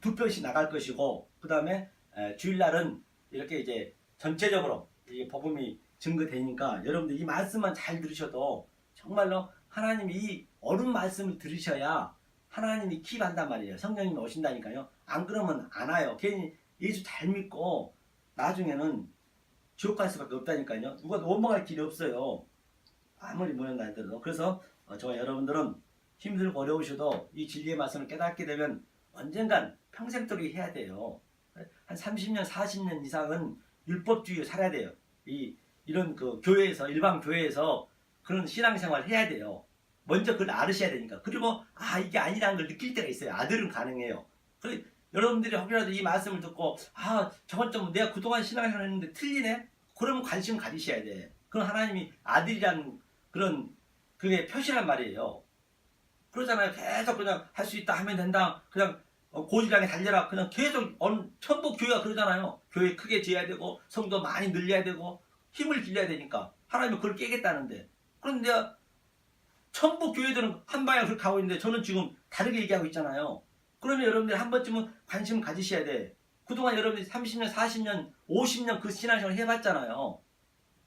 2편씩 나갈 것이고, 그 다음에 주일날은 이렇게 이제 전체적으로 이 복음이 증거되니까 여러분들 이 말씀만 잘 들으셔도 정말로 하나님이 이 옳은 말씀을 들으셔야 하나님이 킵한단 말이에요. 성령님이 오신다니까요. 안 그러면 안 와요. 괜히 예수 잘 믿고 나중에는 지옥 갈 수밖에 없다니까요. 누가 넘어갈 길이 없어요. 아무리 모양도 안 들어도. 그래서 저와 여러분들은 힘들고 어려우셔도 이 진리의 말씀을 깨닫게 되면 언젠간 평생도록 해야 돼요. 한 30년, 40년 이상은 율법주의를 살아야 돼요. 이런 그 교회에서, 일반 교회에서 그런 신앙생활을 해야 돼요. 먼저 그걸 알으셔야 되니까. 그리고 이게 아니라는 걸 느낄 때가 있어요. 아들은 가능해요. 그래서 여러분들이 혹여라도 이 말씀을 듣고 저건 좀 내가 그동안 신앙생활 했는데 틀리네? 그러면 관심 가지셔야 돼. 그건 하나님이 아들이라는 그런 그게 표시란 말이에요. 그러잖아요. 계속 그냥 할 수 있다 하면 된다. 그냥 고지랑에 달려라. 그냥 계속 천국 교회가 그러잖아요. 교회 크게 지어야 되고 성도 많이 늘려야 되고 힘을 길러야 되니까 하나님은 그걸 깨겠다는데, 그런데 천국 교회들은 한 방향 그렇게 가고 있는데 저는 지금 다르게 얘기하고 있잖아요. 그러면 여러분들 한 번쯤은 관심을 가지셔야 돼. 그동안 여러분들이 30년, 40년, 50년 그 신앙생활을 해봤잖아요.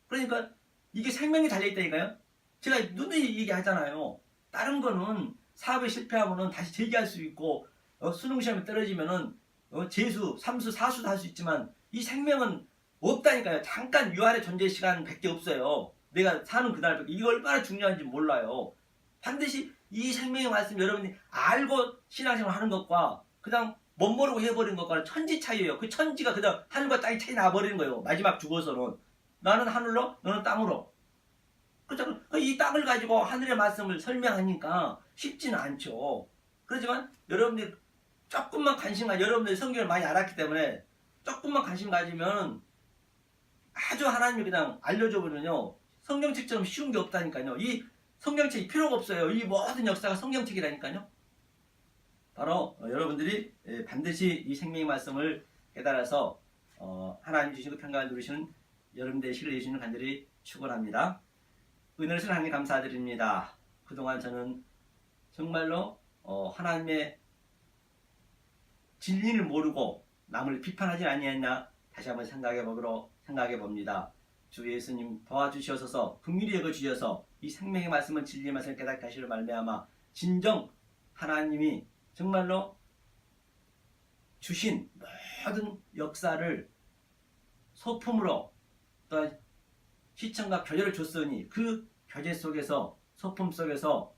그러니까 이게 생명이 달려있다니까요. 제가 누누이 얘기하잖아요. 다른 거는 사업에 실패하면 다시 재기할 수 있고 수능 시험에 떨어지면은 재수, 삼수, 사수도 할 수 있지만 이 생명은 없다니까요. 잠깐 유한의 존재 시간밖에 없어요. 내가 사는 그날밖에. 이거 얼마나 중요한지 몰라요. 반드시 이 생명의 말씀 여러분이 알고 신앙생활 하는 것과 그냥 못 모르고 해버린 것과는 천지 차이예요. 그 천지가 그냥 하늘과 땅이 차이 나버리는 거예요. 마지막 죽어서는. 나는 하늘로, 너는 땅으로. 그렇죠? 이 땅을 가지고 하늘의 말씀을 설명하니까 쉽지는 않죠. 그렇지만 여러분들이 조금만 여러분들이 성경을 많이 알았기 때문에 조금만 관심 가지면 아주 하나님이 그냥 알려줘 버리면요. 성경책처럼 쉬운 게 없다니까요. 이 성경책이 필요가 없어요. 이 모든 역사가 성경책이라니까요. 바로 여러분들이 반드시 이 생명의 말씀을 깨달아서 하나님 주신 그 평강을 누리시는 여러분 되시길 예수님 간절히 축원합니다. 은혜를 하나님 감사드립니다. 그동안 저는 정말로 하나님의 진리를 모르고 남을 비판하지 아니했나 다시 한번 생각해 봅니다. 주 예수님 도와주시옵소서, 긍휼히 여겨 주셔서 이 생명의 말씀을 진리의 말씀을 깨닫게 하시를 말미암아 진정 하나님이 정말로 주신 모든 역사를 소품으로 또 시청과 교제를 줬으니 그 교제 속에서 소품 속에서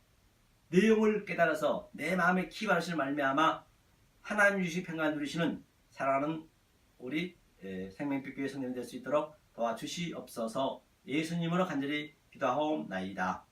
내용을 깨달아서 내 마음에 키워하시는 말미암아 하나님 주시 평안 누리시는 사랑하는 우리 생명빛교회 성도님 될 수 있도록 도와주시옵소서. 예수님으로 간절히 기도하옵나이다.